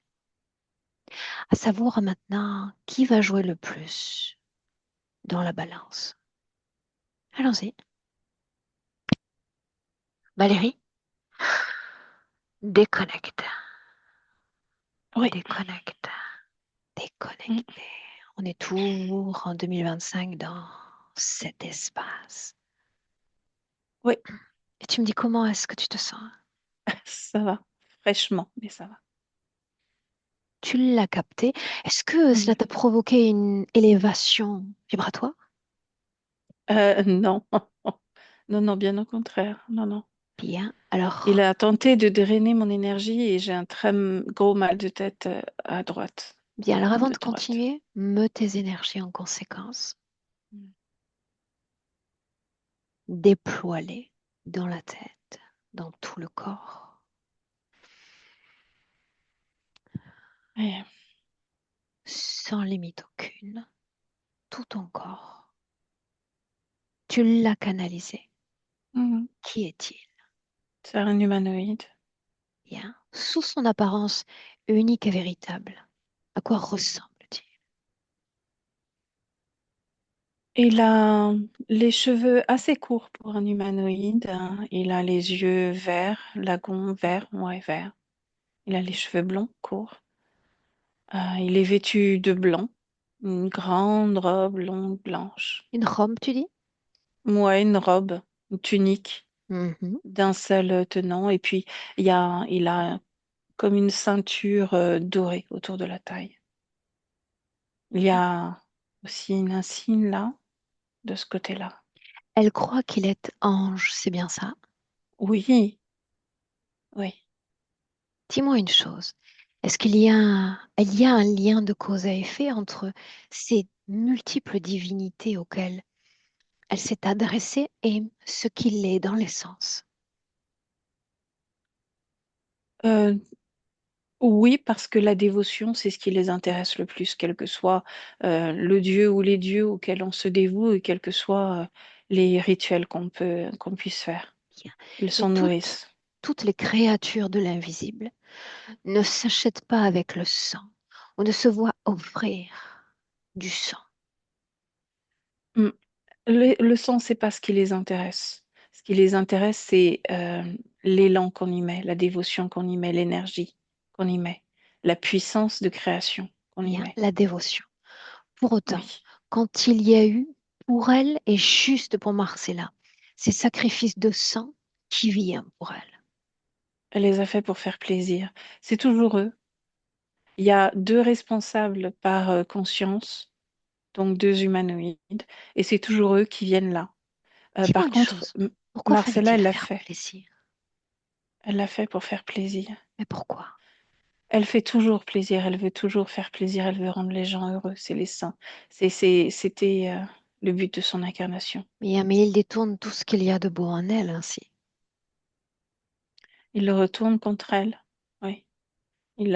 À savoir maintenant qui va jouer le plus dans la balance. Allons-y. Valérie, déconnecte, oui. déconnecte, Hmm, déconnecte. On est toujours en 2025 dans cet espace. oui, Et tu me dis comment est-ce que tu te sens? ça va. Fraîchement, mais ça va. Tu l'as capté. Est-ce que cela Mhm. t'a provoqué une élévation vibratoire? Non. Non, non, bien au contraire. Non, non. Bien. Il Alors, a tenté de drainer mon énergie et j'ai un très gros mal de tête à droite. bien. Alors, avant De de droite. continuer, me tes énergies en conséquence. Déploie-les dans la tête, dans tout le corps. Et, Sans limite aucune, tout ton corps. Tu l'as canalisé. mhm. Qui est-il? C'est un humanoïde. Bien. Sous son apparence unique et véritable, à quoi ressemble-t-il? Il a les cheveux assez courts pour un humanoïde, hein. Il a les yeux verts, lagon vert, ouais, vert. Il a les cheveux blonds, courts. Il est vêtu de blanc, une grande robe longue blanche. Une robe, tu dis? Ouais, une robe, une tunique Mhm. d'un seul tenant. Et puis, il a comme une ceinture dorée autour de la taille. Il y a aussi une insigne là, de ce côté-là. Elle croit qu'il est ange, c'est bien ça? Oui, oui. Dis-moi une chose. Est-ce il y a un lien de cause à effet entre ces multiples divinités auxquelles elle s'est adressée et ce qu'il est dans l'essence? Euh, oui, parce que la dévotion, c'est ce qui les intéresse le plus, quel que soit le dieu ou les dieux auxquels on se dévoue et quels que soient les rituels qu'on puisse faire. Bien. Ils Mais s'en nourrissent. toutes les créatures de l'invisible ne s'achètent pas avec le sang ou ne se voient offrir du sang. Mm. Le sang, c'est pas ce qui les intéresse. Ce qui les intéresse, c'est l'élan qu'on y met, la dévotion qu'on y met, l'énergie qu'on y met, la puissance de création qu'on y Bien, met. la dévotion. Pour autant, Oui, quand il y a eu pour elle et juste pour Marcella, ces sacrifices de sang qui vient pour elle. elle les a fait pour faire plaisir. C'est toujours eux. Il y a deux responsables par conscience, donc deux humanoïdes, et c'est toujours eux qui viennent là. Dis-moi Par une contre, chose, pourquoi Marcella, fallait-il elle l'a faire fait. plaisir? Elle l'a fait pour faire plaisir. Mais pourquoi? Elle fait toujours plaisir, elle veut toujours faire plaisir, elle veut rendre les gens heureux, c'est les saints. C'était le but de son incarnation. Bien, mais il détourne tout ce qu'il y a de beau en elle ainsi. Il le retourne contre elle. Oui, il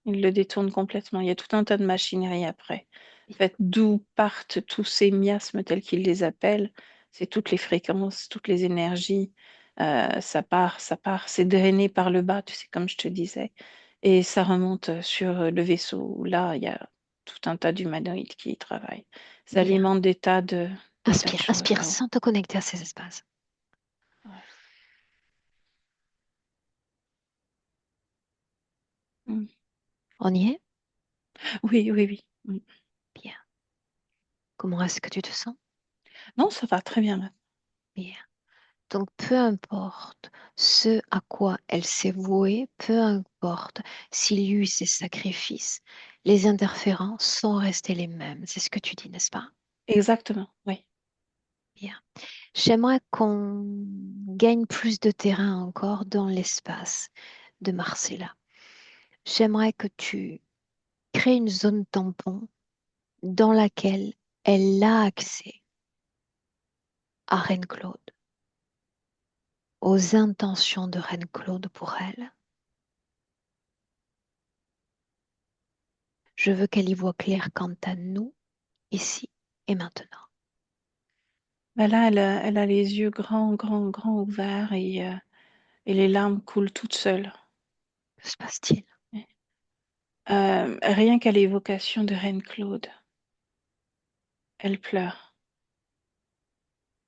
le détourne complètement. Il y a tout un tas de machinerie après. En fait, d'où partent tous ces miasmes tels qu'il les appelle, c'est toutes les fréquences, toutes les énergies. Ça part, c'est drainé par le bas, tu sais, comme je te disais. Et ça remonte sur le vaisseau, où là, il y a tout un tas d'humanoïdes qui y travaillent. Ça Bien, alimente des tas de inspire, choses inspire là-haut. sans te connecter à ces espaces. Ouais. Mm. On y est? Oui, oui, oui. Mm. Bien. Comment est-ce que tu te sens? Non, ça va très bien maintenant. Bien. Donc, peu importe ce à quoi elle s'est vouée, peu importe s'il y a eu ces sacrifices, les interférences sont restés les mêmes. C'est ce que tu dis, n'est-ce pas? Exactement, oui. Bien. J'aimerais qu'on gagne plus de terrain encore dans l'espace de Marcella. J'aimerais que tu crées une zone tampon dans laquelle elle a accès à Reine-Claude, aux intentions de Reine-Claude pour elle. Je veux qu'elle y voit clair quant à nous, ici et maintenant. Bah là, elle a les yeux grands, grands, grands ouverts et les larmes coulent toutes seules. Que se passe-t-il? Rien qu'à l'évocation de Reine Claude, elle pleure.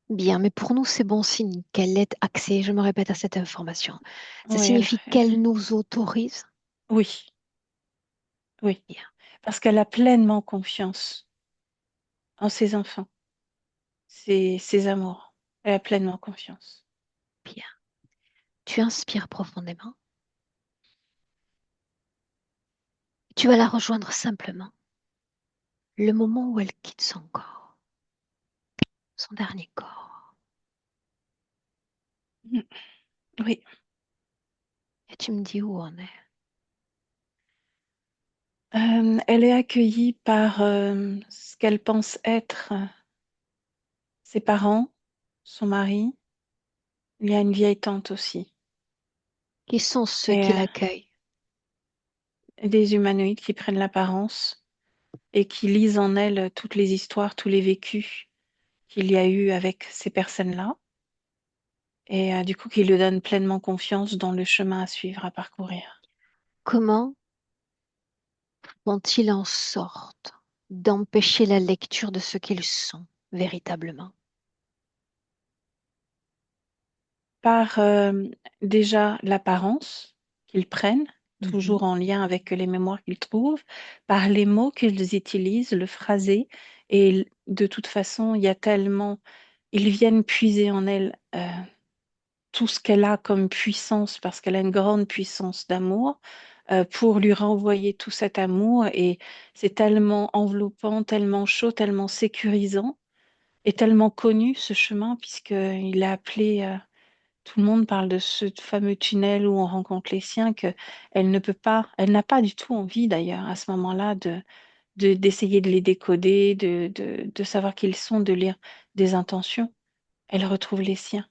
Bien, mais pour nous, c'est bon signe qu'elle ait accès, je me répète, à cette information. Ça Oui, signifie qu'elle nous autorise. oui, oui, Bien, parce qu'elle a pleinement confiance en ses enfants, ses amours. Elle a pleinement confiance. bien. Tu inspires profondément. Tu vas la rejoindre simplement le moment où elle quitte son corps, son dernier corps. Mm. Oui. Et tu me dis où on est. Elle est accueillie par ce qu'elle pense être ses parents, son mari. Il y a une vieille tante aussi. Qui sont ceux Et qui l'accueillent? des humanoïdes qui prennent l'apparence et qui lisent en elle toutes les histoires, tous les vécus qu'il y a eu avec ces personnes-là. Et du coup, qui lui donnent pleinement confiance dans le chemin à suivre, à parcourir. Comment font-ils en sorte d'empêcher la lecture de ce qu'ils sont véritablement? Par déjà l'apparence qu'ils prennent, Mhm. toujours en lien avec les mémoires qu'ils trouvent, par les mots qu'ils utilisent, le phrasé. Et de toute façon, il y a tellement, ils viennent puiser en elle tout ce qu'elle a comme puissance, parce qu'elle a une grande puissance d'amour, pour lui renvoyer tout cet amour. Et c'est tellement enveloppant, tellement chaud, tellement sécurisant et tellement connu ce chemin, puisqu'il est appelé. Tout le monde parle de ce fameux tunnel où on rencontre les siens, que elle ne peut pas, elle n'a pas du tout envie d'ailleurs à ce moment-là d'essayer de les décoder, de savoir qui ils sont, de lire des intentions. Elle retrouve les siens.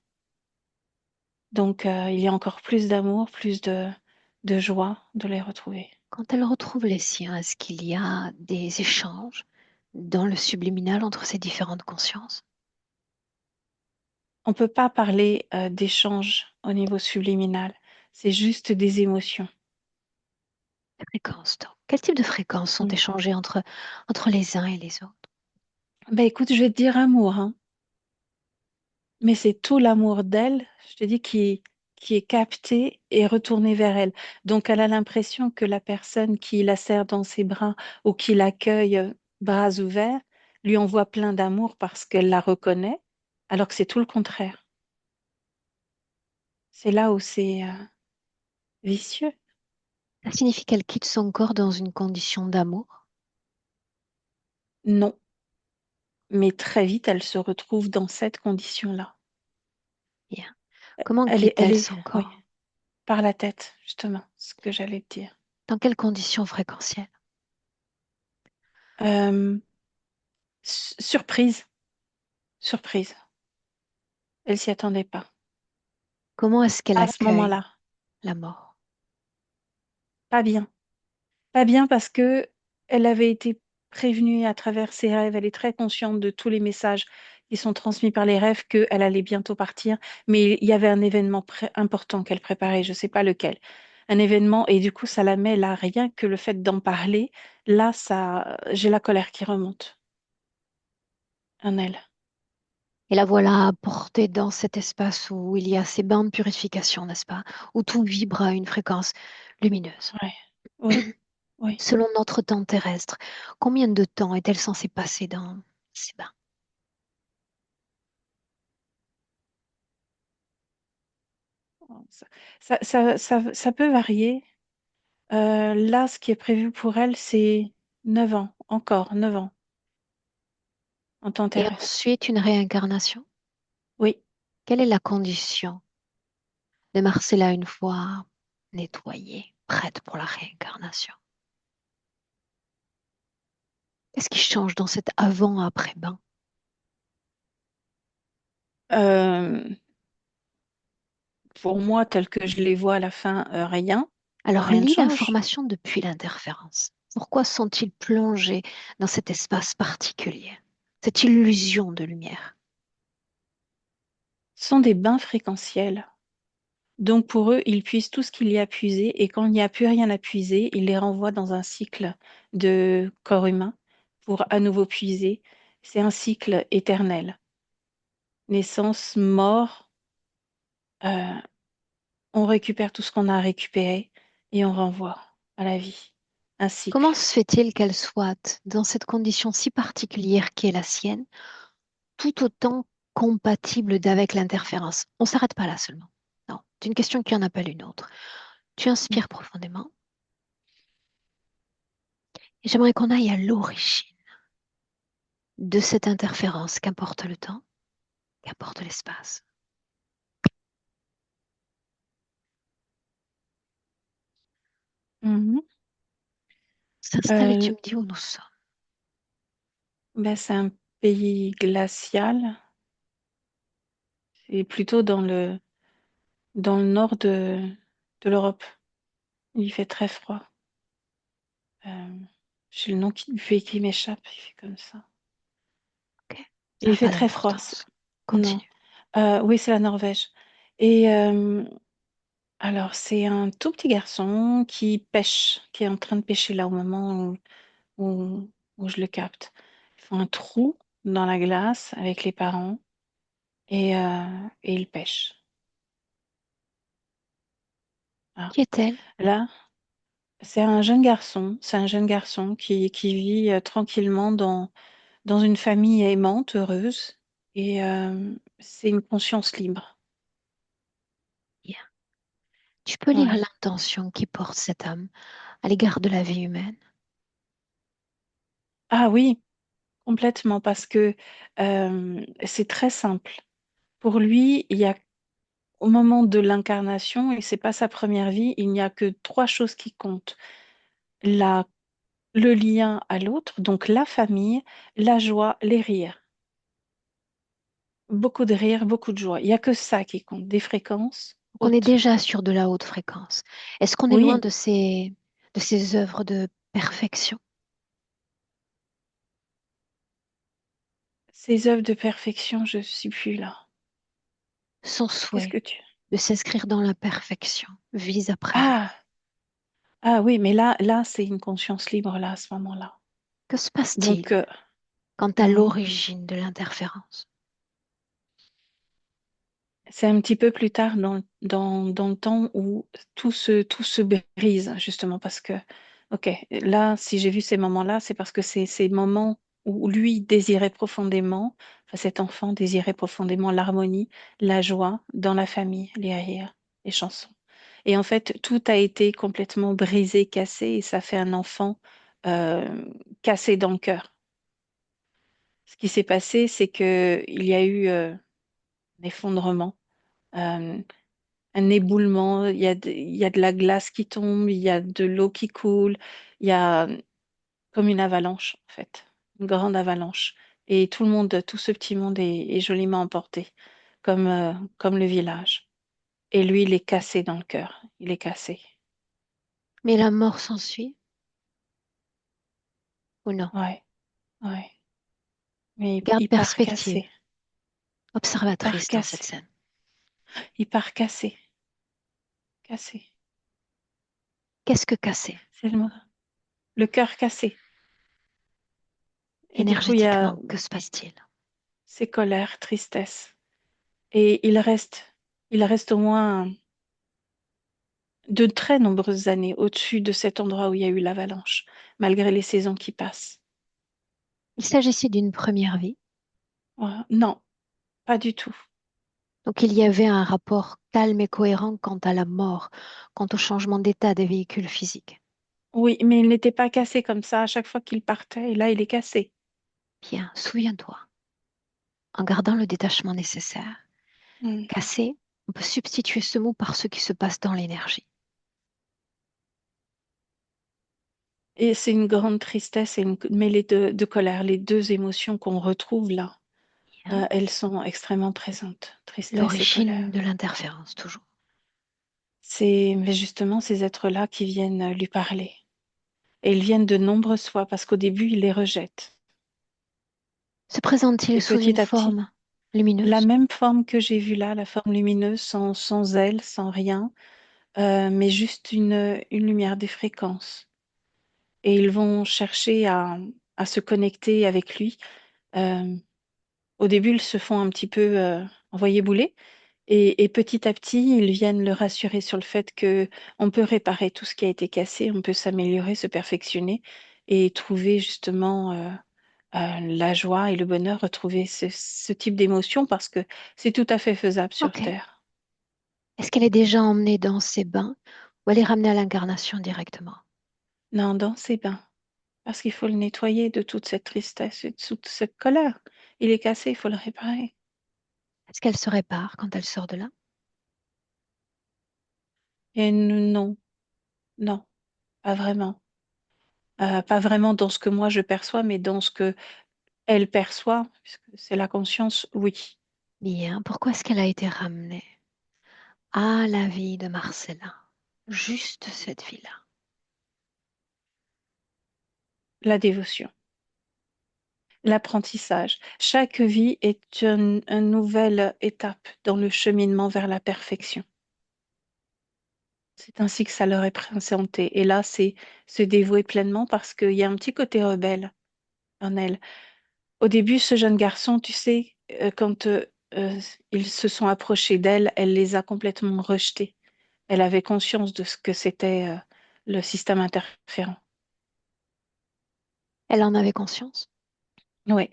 Donc il y a encore plus d'amour, plus de joie de les retrouver. Quand elle retrouve les siens, est-ce qu'il y a des échanges dans le subliminal entre ces différentes consciences? On ne peut pas parler d'échange au niveau subliminal. C'est juste des émotions. Fréquences, donc. Quel type de fréquences sont Mm. échangées entre les uns et les autres? Ben écoute, je vais te dire amour, hein. Mais c'est tout l'amour d'elle, je te dis, qui est capté et retourné vers elle. Donc, elle a l'impression que la personne qui la serre dans ses bras ou qui l'accueille bras ouverts lui envoie plein d'amour parce qu'elle la reconnaît, alors que c'est tout le contraire. C'est là où c'est vicieux. Ça signifie qu'elle quitte son corps dans une condition d'amour. Non, mais très vite, elle se retrouve dans cette condition-là. Bien. Comment Elle quitte-t-elle est, son oui, corps? par la tête, justement, ce que j'allais te dire. Dans quelles conditions fréquentielles? Euh, surprise, surprise. Elle s'y attendait pas. Comment est-ce qu'elle À ce accueille moment-là, la mort? pas bien. Pas bien parce que elle avait été prévenue à travers ses rêves. Elle est très consciente de tous les messages qui sont transmis par les rêves qu'elle allait bientôt partir. Mais il y avait un événement important qu'elle préparait, je ne sais pas lequel. Un événement, et du coup, ça la met là, rien que le fait d'en parler, là, ça, j'ai la colère qui remonte en elle. Et la voilà portée dans cet espace où il y a ces bains de purification, n'est-ce pas? Où tout vibre à une fréquence lumineuse. Ouais. Oui, oui. Selon notre temps terrestre, combien de temps est-elle censée passer dans ces bains? Ça peut varier. Là, ce qui est prévu pour elle, c'est 9 ans, encore 9 ans en temps Et terrestre. ensuite, une réincarnation? Oui. Quelle est la condition de Marcella une fois nettoyée, prête pour la réincarnation? Qu'est-ce qui change dans cet avant-après bain? Euh, pour moi, tel que je les vois à la fin, rien. Alors Rien ne lis change. l'information depuis l'interférence. Pourquoi sont-ils plongés dans cet espace particulier, cette illusion de lumière? Ce sont des bains fréquentiels. Donc pour eux, ils puisent tout ce qu'il y a puisé et quand il n'y a plus rien à puiser, ils les renvoient dans un cycle de corps humain pour à nouveau puiser. C'est un cycle éternel. Naissance, mort, euh, on récupère tout ce qu'on a récupéré et on renvoie à la vie. Un Comment cycle. se fait-il qu'elle soit dans cette condition si particulière qui est la sienne, tout autant compatible d'avec l'interférence? On ne s'arrête pas là seulement. Non, c'est une question qui en appelle une autre. Tu inspires profondément et j'aimerais qu'on aille à l'origine de cette interférence, qu'importe le temps, qu'importe l'espace. Mhm. S'installe et tu Euh, me dis où nous sommes. ben, c'est un pays glacial. c'est plutôt dans le nord de l'Europe. Il fait très froid. Euh, j'ai le nom qui m'échappe, il fait comme ça. Ok, ça Il n'a fait pas très froid. d'importance. Non. Continue. Oui, c'est la Norvège. Et alors, c'est un tout petit garçon qui pêche, qui est en train de pêcher là au moment où, où je le capte. Ils font un trou dans la glace avec les parents et ils pêchent. Ah. Qui est-elle? Là, c'est un jeune garçon qui vit tranquillement dans une famille aimante, heureuse, et c'est une conscience libre. Bien. Tu peux lire Ouais. l'intention qui porte cette âme à l'égard de la vie humaine. Ah oui, complètement, parce que c'est très simple. Pour lui, il y a au moment de l'incarnation, et c'est pas sa première vie, il n'y a que trois choses qui comptent. La, le lien à l'autre, donc la famille, la joie, les rires. Beaucoup de rires, beaucoup de joie. Il n'y a que ça qui compte, des fréquences Donc on est hautes. déjà sur de la haute fréquence. Est-ce qu'on est loin Oui, de ces œuvres de perfection? ces œuvres de perfection, je suis plus là. Son Qu'est-ce souhait que tu... de s'inscrire dans la perfection vise à présent. Ah, ah oui, mais là, c'est une conscience libre, là, à ce moment-là. Que se passe-t-il Donc, quant à mhm. l'origine de l'interférence? C'est un petit peu plus tard dans le temps où tout se brise, justement, parce que, ok, là, si j'ai vu ces moments-là, c'est parce que c'est ces moments où lui désirait profondément, enfin, cet enfant désirait profondément l'harmonie, la joie dans la famille, les rires, les chansons. Et en fait, tout a été complètement brisé, cassé, et ça fait un enfant cassé dans le cœur. Ce qui s'est passé, c'est que il y a eu un effondrement. Euh, un éboulement, il y a de la glace qui tombe, il y a de l'eau qui coule, il y a comme une avalanche en fait, une grande avalanche. Et tout le monde, tout ce petit monde est joliment emporté, comme le village. Et lui, il est cassé dans le cœur, il est cassé. Mais la mort s'ensuit ou non? Ouais, ouais. Mais Garde il part perspective, cassé, il part observatrice dans cette cassé, scène. il part cassé, cassé. Qu'est-ce que casser C'est le mot. Le cœur cassé. Et du coup, il y a énergétiquement? Que se passe-t-il? ces colères, tristesse. Et il reste au moins de très nombreuses années au-dessus de cet endroit où il y a eu l'avalanche, malgré les saisons qui passent. Il s'agissait d'une première vie, Voilà. Non, pas du tout. donc il y avait un rapport calme et cohérent quant à la mort, quant au changement d'état des véhicules physiques. Oui, mais il n'était pas cassé comme ça à chaque fois qu'il partait, et là, il est cassé. Bien, souviens-toi, en gardant le détachement nécessaire, Mm. casser, on peut substituer ce mot par ce qui se passe dans l'énergie. Et c'est une grande tristesse et une mêlée de colère. Les deux émotions qu'on retrouve là, Bien. elles sont extrêmement présentes, tristesse et L'origine colère. de l'interférence, toujours. C'est mais justement ces êtres-là qui viennent lui parler. Et ils viennent de nombreuses fois parce qu'au début, il les rejette. Se présente-t-il Et sous une petit à petit, forme la lumineuse? même forme que j'ai vue là, la forme lumineuse, sans aile, sans rien, mais juste une lumière, des fréquences. Et ils vont chercher à se connecter avec lui. Euh, Au début, ils se font un petit peu envoyer bouler. Et petit à petit, ils viennent le rassurer sur le fait que on peut réparer tout ce qui a été cassé, on peut s'améliorer, se perfectionner et trouver justement la joie et le bonheur, retrouver ce type d'émotion parce que c'est tout à fait faisable sur Ok. Terre. Est-ce qu'elle est déjà emmenée dans ses bains ou elle est ramenée à l'incarnation directement? Non, dans ses bains, parce qu'il faut le nettoyer de toute cette tristesse et de toute cette colère. Il est cassé, il faut le réparer. Est-ce qu'elle se répare quand elle sort de là? Et non, non, pas vraiment. Pas vraiment dans ce que moi je perçois, mais dans ce que elle perçoit, puisque c'est la conscience, oui. Bien, pourquoi est-ce qu'elle a été ramenée à la vie de Marcella? Juste cette vie-là. La dévotion, l'apprentissage. Chaque vie est une nouvelle étape dans le cheminement vers la perfection. C'est ainsi que ça leur est présenté. Et là, c'est se dévouer pleinement parce qu'il y a un petit côté rebelle en elle. Au début, ce jeune garçon, tu sais, quand ils se sont approchés d'elle, elle les a complètement rejetés. Elle avait conscience de ce que c'était le système interférent. Elle en avait conscience. Oui,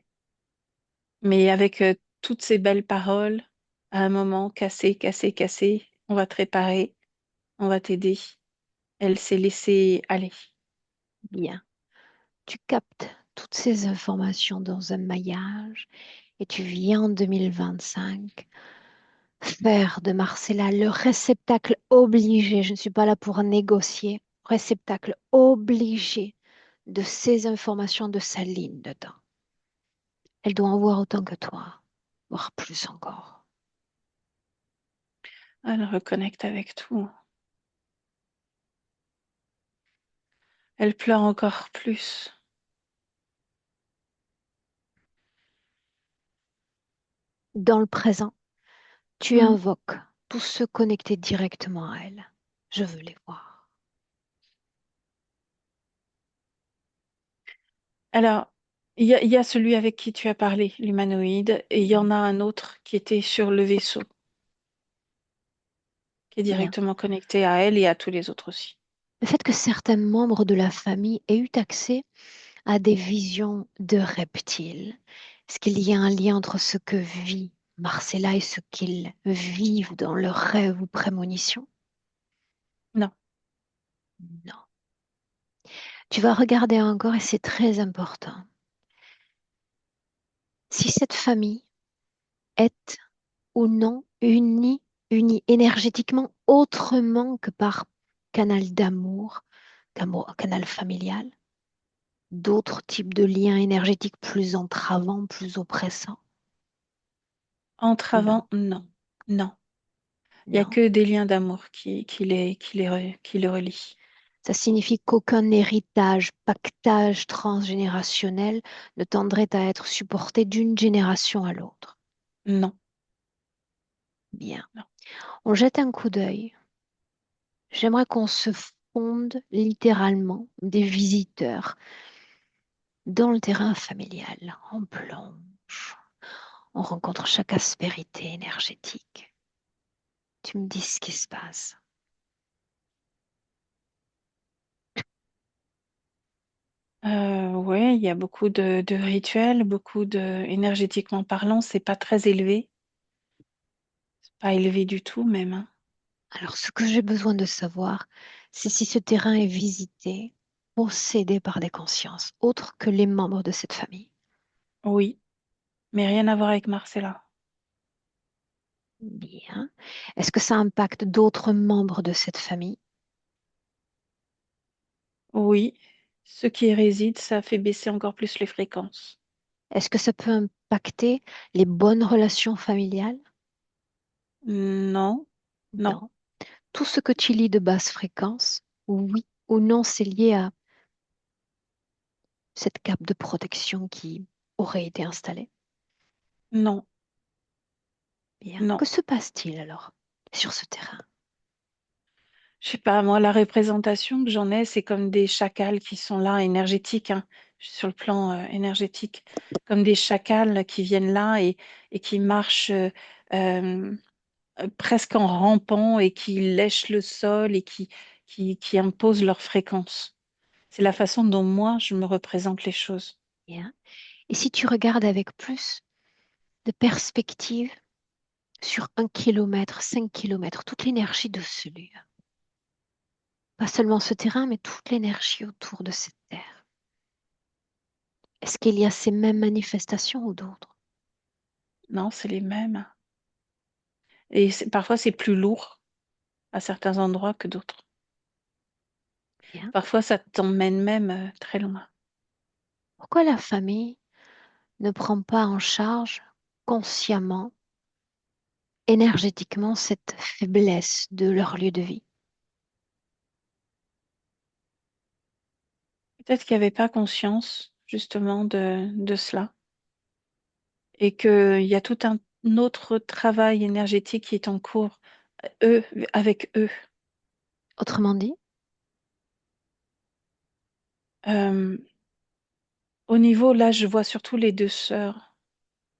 mais avec toutes ces belles paroles, à un moment, cassé, cassé, cassé, on va te réparer, on va t'aider. Elle s'est laissée aller. Bien. Tu captes toutes ces informations dans un maillage et tu viens en 2025 faire de Marcella le réceptacle obligé. Je ne suis pas là pour négocier. Réceptacle obligé de ces informations de sa ligne dedans. Elle doit en voir autant que toi, voire plus encore. Elle reconnecte avec tout. Elle pleure encore plus. Dans le présent, tu Hmm. invoques tous ceux connectés directement à elle. Je veux les voir. Alors, il y a celui avec qui tu as parlé, l'humanoïde, et il y en a un autre qui était sur le vaisseau, qui est Bien. directement connecté à elle et à tous les autres aussi. Le fait que certains membres de la famille aient eu accès à des visions de reptiles, est-ce qu'il y a un lien entre ce que vit Marcella et ce qu'ils vivent dans leurs rêves ou prémonitions? Non, Non. Tu vas regarder encore et c'est très important. Si cette famille est ou non unie énergétiquement autrement que par canal d'amour, canal familial, d'autres types de liens énergétiques plus entravants, plus oppressants? Non, entravant, non, non. Il n'y a non. que des liens d'amour qui les relient. Ça signifie qu'aucun héritage, pactage transgénérationnel ne tendrait à être supporté d'une génération à l'autre. Non, Bien. non. On jette un coup d'œil. J'aimerais qu'on se fonde littéralement des visiteurs dans le terrain familial. On plonge, on rencontre chaque aspérité énergétique. Tu me dis ce qui se passe. Ouais, il y a beaucoup de rituels, beaucoup de, énergétiquement parlant, c'est pas très élevé, pas élevé du tout même, hein. Alors, ce que j'ai besoin de savoir, c'est si ce terrain est visité, possédé par des consciences autres que les membres de cette famille. Oui, mais rien à voir avec Marcella. Bien. Est-ce que ça impacte d'autres membres de cette famille? Oui, ce qui y réside, ça fait baisser encore plus les fréquences. Est-ce que ça peut impacter les bonnes relations familiales? Non, non, Non. Tout ce que tu lis de basse fréquence, oui ou non, c'est lié à cette cape de protection qui aurait été installée. non, Bien. non. Que se passe-t-il alors sur ce terrain? Je sais pas, moi, la représentation que j'en ai, c'est comme des chacals qui sont là, énergétiques, hein, sur le plan énergétique, comme des chacals qui viennent là et qui marchent euh, presque en rampant et qui lèchent le sol et qui imposent leur fréquence. C'est la façon dont moi, je me représente les choses. Bien. Et si tu regardes avec plus de perspective sur 1 kilomètre, 5 kilomètres, toute l'énergie de ce lieu, pas seulement ce terrain, mais toute l'énergie autour de cette terre, est-ce qu'il y a ces mêmes manifestations ou d'autres? Non, c'est les mêmes. Et parfois, c'est plus lourd à certains endroits que d'autres. Bien. Parfois, ça t'emmène même très loin. Pourquoi la famille ne prend pas en charge consciemment énergétiquement cette faiblesse de leur lieu de vie. Peut-être qu'il n'y avait pas conscience justement de cela et qu'il y a tout un autre travail énergétique qui est en cours, eux, avec eux. Autrement dit, Euh, Au niveau, là, je vois surtout les deux sœurs.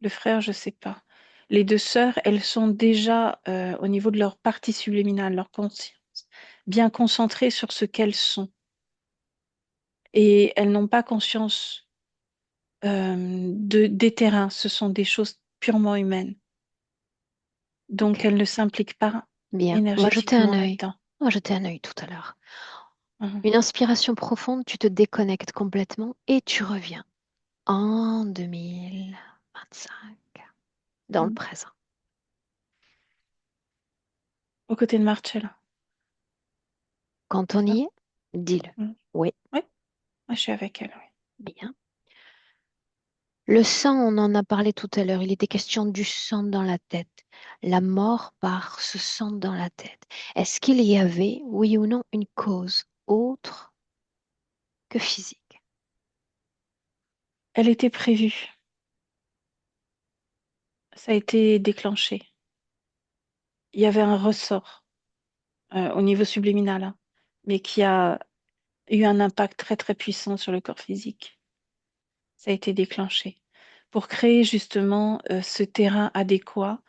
Le frère, je sais pas. Les deux sœurs, elles sont déjà au niveau de leur partie subliminale, leur conscience, bien concentrées sur ce qu'elles sont. Et elles n'ont pas conscience des terrains. Ce sont des choses purement humaines. Donc, ok, elles ne s'impliquent pas bien. énergétiquement là-dedans. On va jeter un œil tout à l'heure. Mhm. Une inspiration profonde, tu te déconnectes complètement et tu reviens en 2025, dans le Mhm. présent. Aux côtés de Marcella, Quand c'est on ça? y est, dis-le. Mhm. Oui, Oui, moi, je suis avec elle, oui. bien. Le sang, on en a parlé tout à l'heure. Il était question du sang dans la tête. La mort par ce sang dans la tête. Est-ce qu'il y avait, oui ou non, une cause autre que physique? Elle était prévue. Ça a été déclenché. Il y avait un ressort au niveau subliminal, hein, mais qui a eu un impact très très puissant sur le corps physique. Ça a été déclenché pour créer justement ce terrain adéquat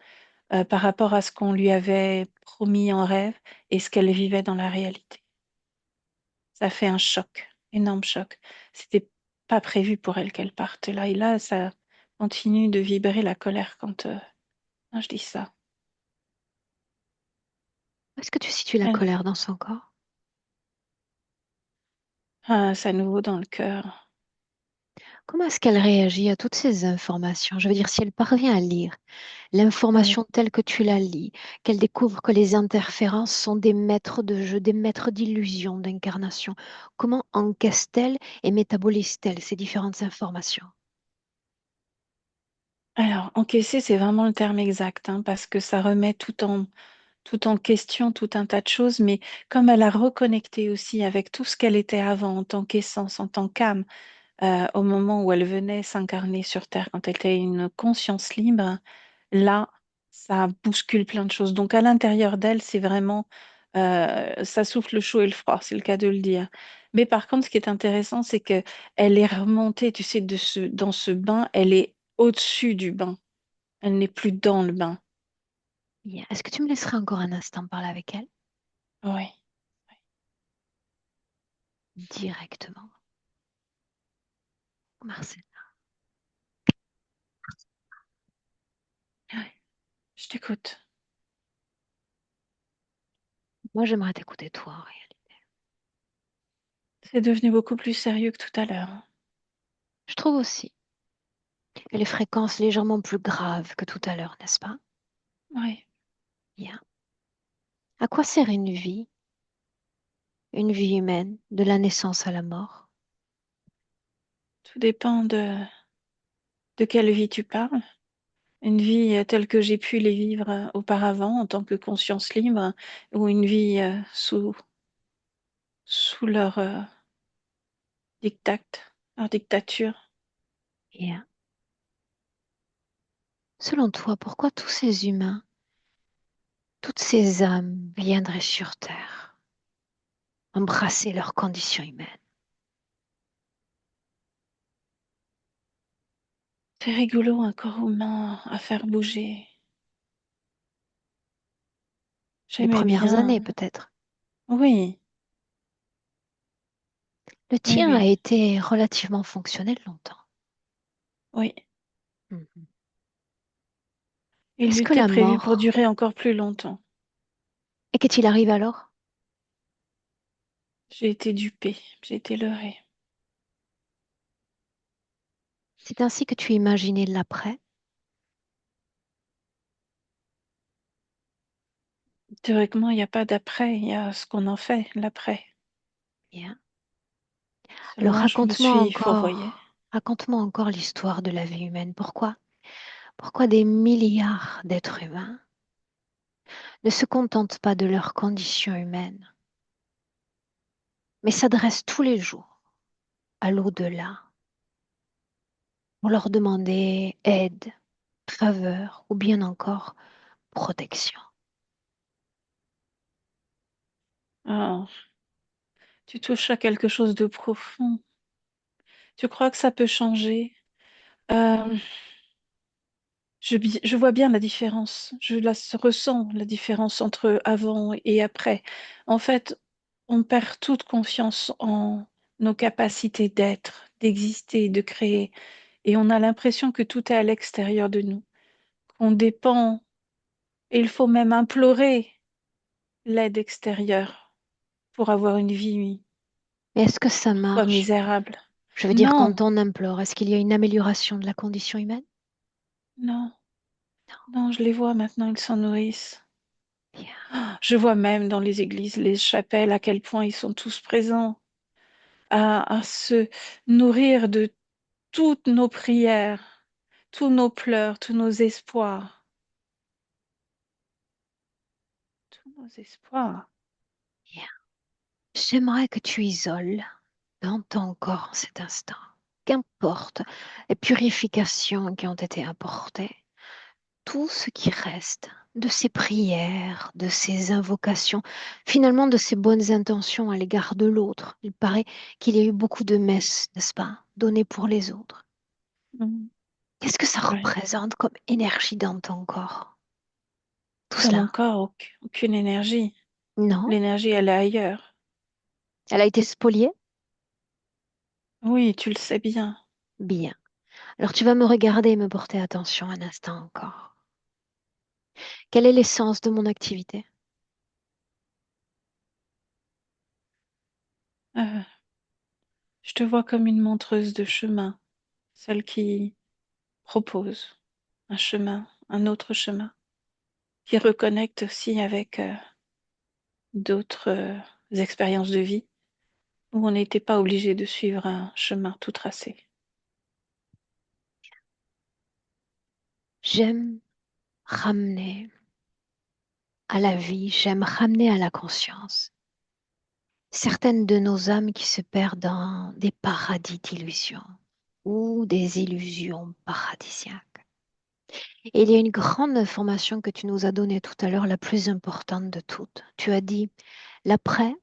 par rapport à ce qu'on lui avait promis en rêve et ce qu'elle vivait dans la réalité. Ça fait un choc, énorme choc. C'était pas prévu pour elle qu'elle parte là. Et là, ça continue de vibrer la colère quand je dis ça. Est-ce que tu situes la Elle, colère dans son corps? ah, c'est à nouveau dans le cœur. Comment est-ce qu'elle réagit à toutes ces informations? Je veux dire, si elle parvient à lire Oui. l'information telle que tu la lis, qu'elle découvre que les interférences sont des maîtres de jeu, des maîtres d'illusion, d'incarnation, comment encaisse-t-elle et métabolise-t-elle ces différentes informations? Alors, encaisser, c'est vraiment le terme exact, hein, parce que ça remet tout en question, tout un tas de choses, mais comme elle a reconnecté aussi avec tout ce qu'elle était avant en tant qu'essence, en tant qu'âme, au moment où elle venait s'incarner sur Terre, quand elle était une conscience libre, là, ça bouscule plein de choses. Donc à l'intérieur d'elle, c'est vraiment, ça souffle le chaud et le froid, c'est le cas de le dire. Mais par contre, ce qui est intéressant, c'est que elle est remontée, tu sais, dans ce bain, elle est au-dessus du bain. Elle n'est plus dans le bain. Bien. Est-ce que tu me laisserais encore un instant parler avec elle Oui. directement? Marcel, Ouais, je t'écoute. moi j'aimerais t'écouter toi en réalité. C'est devenu beaucoup plus sérieux que tout à l'heure. Je trouve aussi. Et les fréquences légèrement plus graves que tout à l'heure, n'est-ce pas? Oui, Bien. À quoi sert une vie humaine, de la naissance à la mort? tout dépend de quelle vie tu parles. Une vie telle que j'ai pu les vivre auparavant en tant que conscience libre, ou une vie sous leur diktat, leur dictature. Bien. Selon toi, pourquoi tous ces humains, toutes ces âmes viendraient sur Terre, embrasser leurs conditions humaines? C'est rigolo un corps humain à faire bouger. Les J'aimais premières années, bien. peut-être. Oui, Le oui, tien a oui, été relativement fonctionnel longtemps. oui. Mhm. Il Est-ce que était la prévu pour mort... durer encore plus longtemps. Et qu'est-il arrive alors? J'ai été dupée, j'ai été leurrée. C'est ainsi que tu imaginais l'après? Théoriquement, il n'y a pas d'après, il y a ce qu'on en fait, l'après. Bien. Alors Seulement, je me suis fourvoyée. raconte-moi encore l'histoire de la vie humaine. Pourquoi des milliards d'êtres humains ne se contentent pas de leur condition humaine, mais s'adressent tous les jours à l'au-delà pour leur demander aide, faveur ou bien encore protection. Ah, tu touches à quelque chose de profond. Tu crois que ça peut changer? Euh, je vois bien la différence. Ressens la différence entre avant et après. En fait, on perd toute confiance en nos capacités d'être, d'exister, de créer. Et on a l'impression que tout est à l'extérieur de nous, qu'on dépend. Et il faut même implorer l'aide extérieure pour avoir une vie Mais est-ce que ça parfois marche? misérable. Je veux dire, Non, quand on implore, est-ce qu'il y a une amélioration de la condition humaine? non, non, je les vois maintenant, ils s'en nourrissent. Bien. Ah, je vois même dans les églises, les chapelles, à quel point ils sont tous présents à se nourrir de toutes nos prières, tous nos pleurs, tous nos espoirs. Tous nos espoirs. Bien. J'aimerais que tu isoles dans ton corps en cet instant, qu'importe les purifications qui ont été apportées, tout ce qui reste de ces prières, de ces invocations, finalement de ces bonnes intentions à l'égard de l'autre. Il paraît qu'il y a eu beaucoup de messes, n'est-ce pas, données pour les autres. Mm. Qu'est-ce que ça Ouais. représente comme énergie dans ton corps? Tout Dans mon cela? corps, aucune énergie. Non? L'énergie, elle est ailleurs. Elle a été spoliée? Oui, tu le sais bien. Bien. Alors tu vas me regarder et me porter attention un instant encore. Quelle est l'essence de mon activité? Euh, je te vois comme une montreuse de chemin, celle qui propose un chemin, un autre chemin, qui reconnecte aussi avec d'autres expériences de vie où on n'était pas obligé de suivre un chemin tout tracé. J'aime ramener à la vie, j'aime ramener à la conscience certaines de nos âmes qui se perdent dans des paradis d'illusions ou des illusions paradisiaques. Et il y a une grande information que tu nous as donnée tout à l'heure, la plus importante de toutes. Tu as dit, l'après,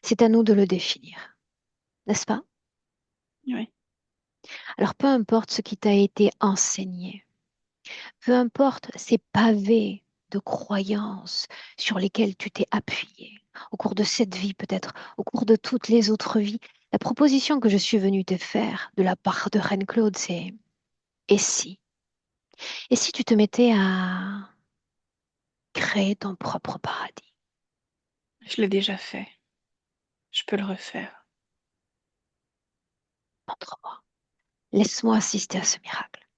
c'est à nous de le définir, n'est-ce pas? Oui. Alors peu importe ce qui t'a été enseigné, peu importe ces pavés de croyances sur lesquels tu t'es appuyé au cours de cette vie peut-être, au cours de toutes les autres vies, la proposition que je suis venue te faire de la part de Reine Claude, c'est et si? Et si tu te mettais à créer ton propre paradis? Je l'ai déjà fait. Je peux le refaire. Montre-moi. Laisse-moi assister à ce miracle.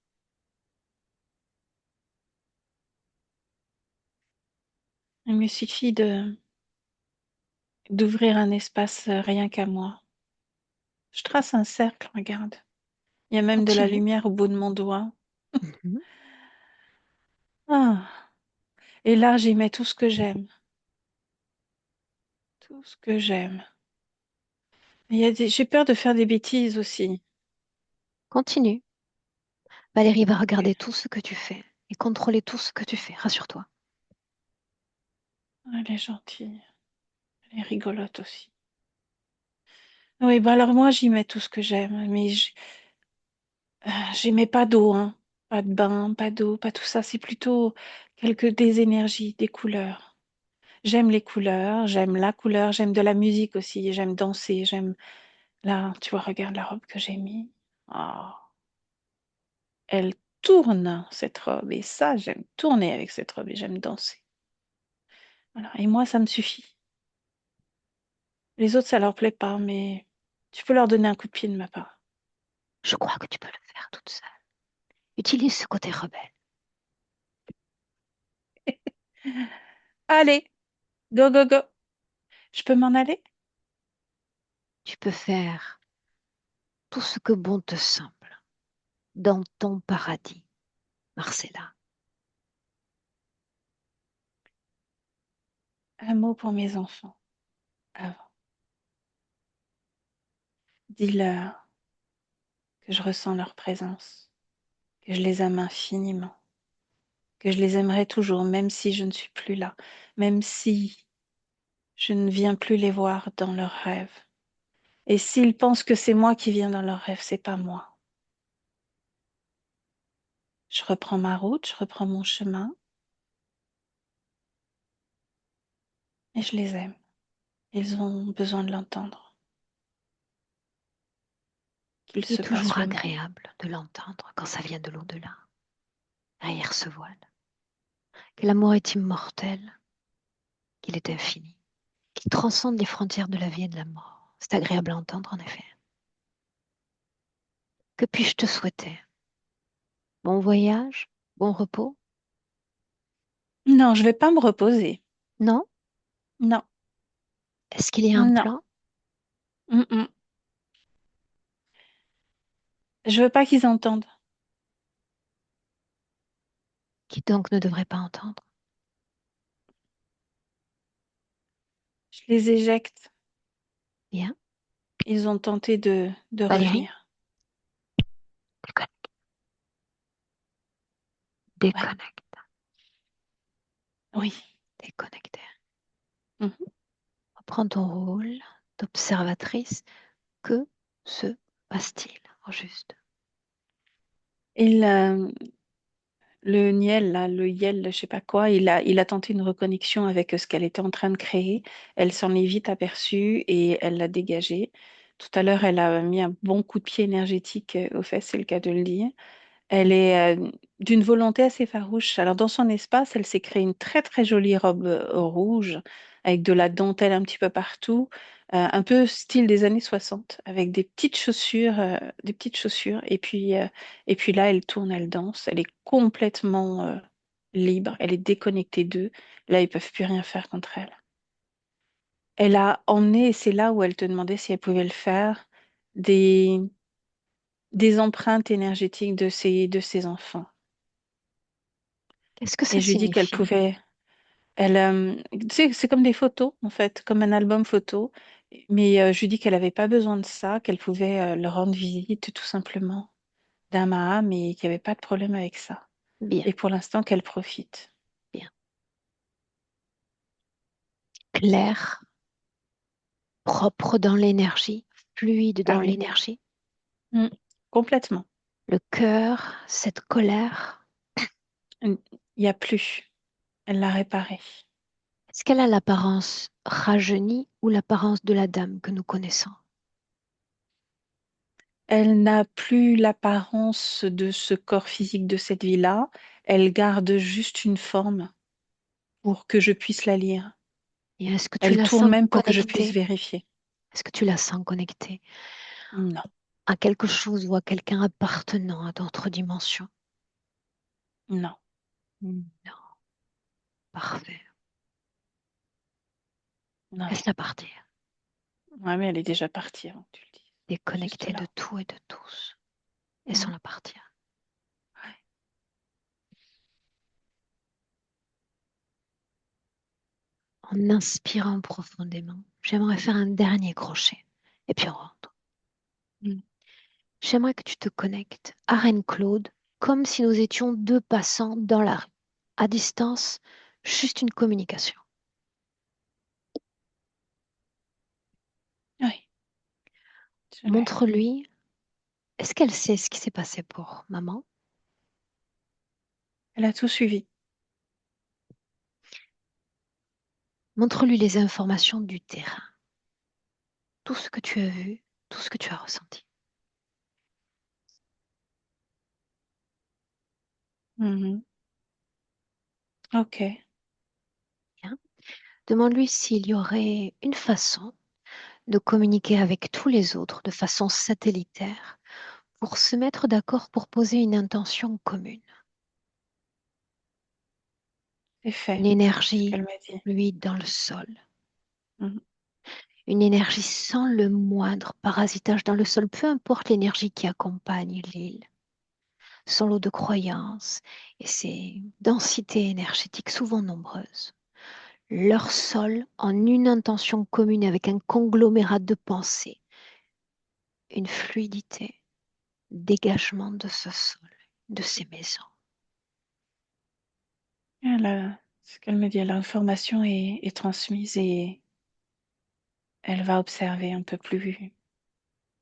Il me suffit de d'ouvrir un espace rien qu'à moi. Je trace un cercle, regarde. Il y a même de la Continue. lumière au bout de mon doigt. Mhm. Ah. Et là, j'y mets tout ce que j'aime. Tout ce que j'aime. J'ai peur de faire des bêtises aussi. Continue. Valérie va regarder tout ce que tu fais et contrôler tout ce que tu fais, rassure-toi. Elle est gentille. Elle est rigolote aussi. Oui, bah alors moi, j'y mets tout ce que j'aime. Mais j'y mets pas d'eau, hein. Pas de bain, pas d'eau, pas tout ça. C'est plutôt des énergies, des couleurs. J'aime les couleurs, j'aime la couleur, j'aime de la musique aussi, j'aime danser, j'aime... Là, tu vois, regarde la robe que j'ai mis. Oh, elle tourne, cette robe. Et ça, j'aime tourner avec cette robe et j'aime danser. Voilà. Et moi, ça me suffit. Les autres, ça leur plaît pas, mais tu peux leur donner un coup de pied de ma part. Je crois que tu peux le faire toute seule. Utilise ce côté rebelle. Allez, go, go, go. Je peux m'en aller? Tu peux faire tout ce que bon te semble dans ton paradis, Marcella. Un mot pour mes enfants. Avant. Dis-leur que je ressens leur présence, que je les aime infiniment, que je les aimerai toujours, même si je ne suis plus là, même si je ne viens plus les voir dans leurs rêves. Et s'ils pensent que c'est moi qui viens dans leurs rêves, c'est pas moi. Je reprends ma route, je reprends mon chemin et je les aime. Ils ont besoin de l'entendre, qu'ils C'est se passent toujours le mot. agréable de l'entendre quand ça vient de l'au-delà, derrière ce voile. Que l'amour est immortel, qu'il est infini, qu'il transcende les frontières de la vie et de la mort. C'est agréable à entendre, en effet. Que puis-je te souhaiter? Bon voyage? Bon repos? Non, je vais pas me reposer. Non? Non, Est-ce qu'il y a un non. plan? Mm. Je veux pas qu'ils entendent. Qui donc ne devrait pas entendre? Je les éjecte. Bien. Ils ont tenté de Valérie? revenir. Déconnecte. Ouais, Déconnecte. oui. Déconnecte. Mhm. Reprends ton rôle d'observatrice. Que se passe-t-il au juste? Et le Niel, là, le Yel, je sais pas quoi, il a tenté une reconnexion avec ce qu'elle était en train de créer. Elle s'en est vite aperçue et elle l'a dégagé. Tout à l'heure, elle a mis un bon coup de pied énergétique aux fesses, c'est le cas de le dire. Elle est d'une volonté assez farouche. Alors, dans son espace, elle s'est créée une très très jolie robe rouge avec de la dentelle un petit peu partout, un peu style des années 60, avec des petites chaussures. Et puis là, elle tourne, elle danse. Elle est complètement libre. Elle est déconnectée d'eux. Là, ils peuvent plus rien faire contre elle. Elle a emmené, et c'est là où elle te demandait si elle pouvait le faire, des, des empreintes énergétiques de ses enfants. Qu'est-ce que Et ça je lui ai dit qu'elle signifie? pouvait. Elle, tu sais, c'est comme des photos, en fait, comme un album photo. Mais je lui ai dit qu'elle n'avait pas besoin de ça, qu'elle pouvait leur rendre visite tout simplement d'âme à âme et qu'il n'y avait pas de problème avec ça. Bien, Et pour l'instant, qu'elle profite. bien. Clair, propre dans l'énergie, fluide Ah dans oui. l'énergie. Mm. Complètement. Le cœur, cette colère, Il n'y a plus. Elle l'a réparé. est-ce qu'elle a l'apparence rajeunie ou l'apparence de la dame que nous connaissons? Elle n'a plus l'apparence de ce corps physique de cette vie-là. Elle garde juste une forme pour que je puisse la lire. Et est-ce que tu Elle la tourne sens même pour que je puisse connectée? vérifier. Est-ce que tu la sens connectée Non, à quelque chose ou à quelqu'un appartenant à d'autres dimensions? non. Non, parfait. Non. Laisse-la partir. Ouais, mais elle est déjà partie avant que tu le dises. Juste Déconnectée de là. tout et de tous. Mm. Laissons-la partir. Ouais. En inspirant profondément, j'aimerais faire un dernier crochet. Et puis on rentre. Mm. J'aimerais que tu te connectes à Reine-Claude comme si nous étions deux passants dans la rue. À distance, juste une communication. Oui, je l'ai. Montre-lui, est-ce qu'elle sait ce qui s'est passé pour maman? Elle a tout suivi. Montre-lui les informations du terrain, tout ce que tu as vu, tout ce que tu as ressenti. Mhm. Ok. Bien. Demande-lui s'il y aurait une façon de communiquer avec tous les autres de façon satellitaire pour se mettre d'accord pour poser une intention commune. C'est fait. Une C'est ce énergie qu'elle m'a dit. fluide dans le sol. Mhm. Une énergie sans le moindre parasitage dans le sol, peu importe l'énergie qui accompagne l'île, son lot de croyances et ses densités énergétiques souvent nombreuses. leur sol en une intention commune avec un conglomérat de pensées, une fluidité, dégagement de ce sol, de ces maisons. Ce qu'elle me dit, l'information est transmise et elle va observer un peu plus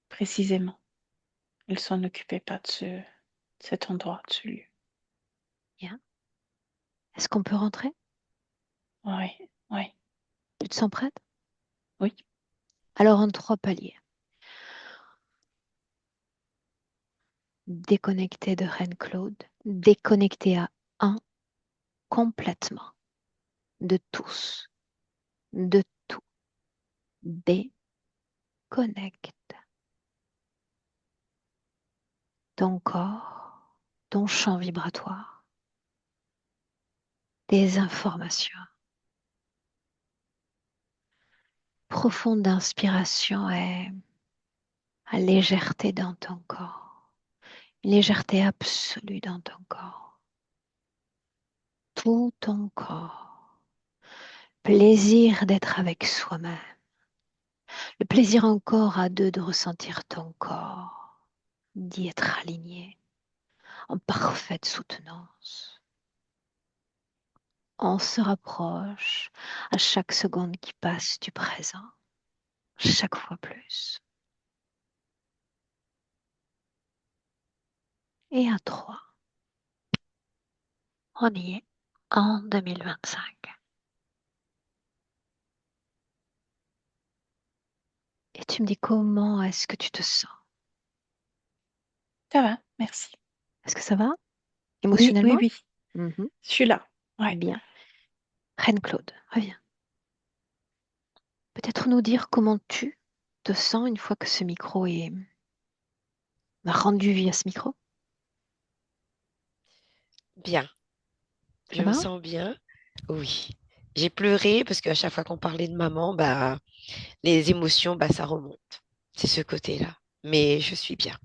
précisément. Elle s'en occupait pas de cet endroit, de ce lieu. Bien. Est-ce qu'on peut rentrer? Oui, oui, Tu te sens prête? oui. Alors en 3 paliers. Déconnecté de Reine Claude, déconnecté à un complètement de tous, de tout. Déconnecte ton corps, ton champ vibratoire, tes informations. Profonde inspiration et à légèreté dans ton corps, une légèreté absolue dans ton corps, tout ton corps. Plaisir d'être avec soi-même, le plaisir encore à deux de ressentir ton corps, d'y être aligné en parfaite soutenance. On se rapproche à chaque seconde qui passe du présent, chaque fois plus. Et à 3, on y est en 2025. Et tu me dis comment est-ce que tu te sens? Ça va, merci. Est-ce que ça va Oui, oui, émotionnellement? oui. Mhm. Je suis là. Ouais. Bien. Reine Claude, reviens. Peut-être nous dire comment tu te sens une fois que ce micro est rendu via ce micro? Bien, Ça je me va? sens bien. Oui. J'ai pleuré parce qu'à chaque fois qu'on parlait de maman, bah, les émotions, bah, ça remonte. C'est ce côté-là. Mais je suis bien.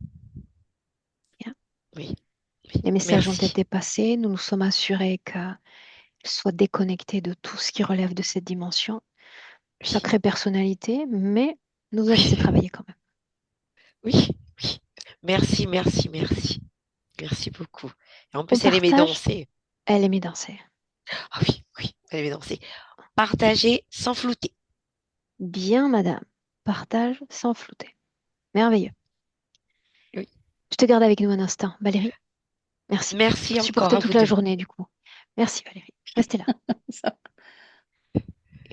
Bien. Oui, oui. Les messages ont Merci. été passés. Nous nous sommes assurés qu'ils soient déconnectés de tout ce qui relève de cette dimension. Oui, Sacrée personnalité, mais nous a laissé oui, travailler quand même. oui, oui. Merci, merci, merci. Merci beaucoup. Et en On plus, elle aimait partage, danser. elle aimait danser. Ah oui, oui, elle aimait danser. Partager sans flouter. Bien, madame. Partage sans flouter. Merveilleux. Oui. Je te garde avec nous un instant. Valérie, merci. Je Merci peux encore supporter à vous toute la deux. journée, du coup. Merci, Valérie. Restez là.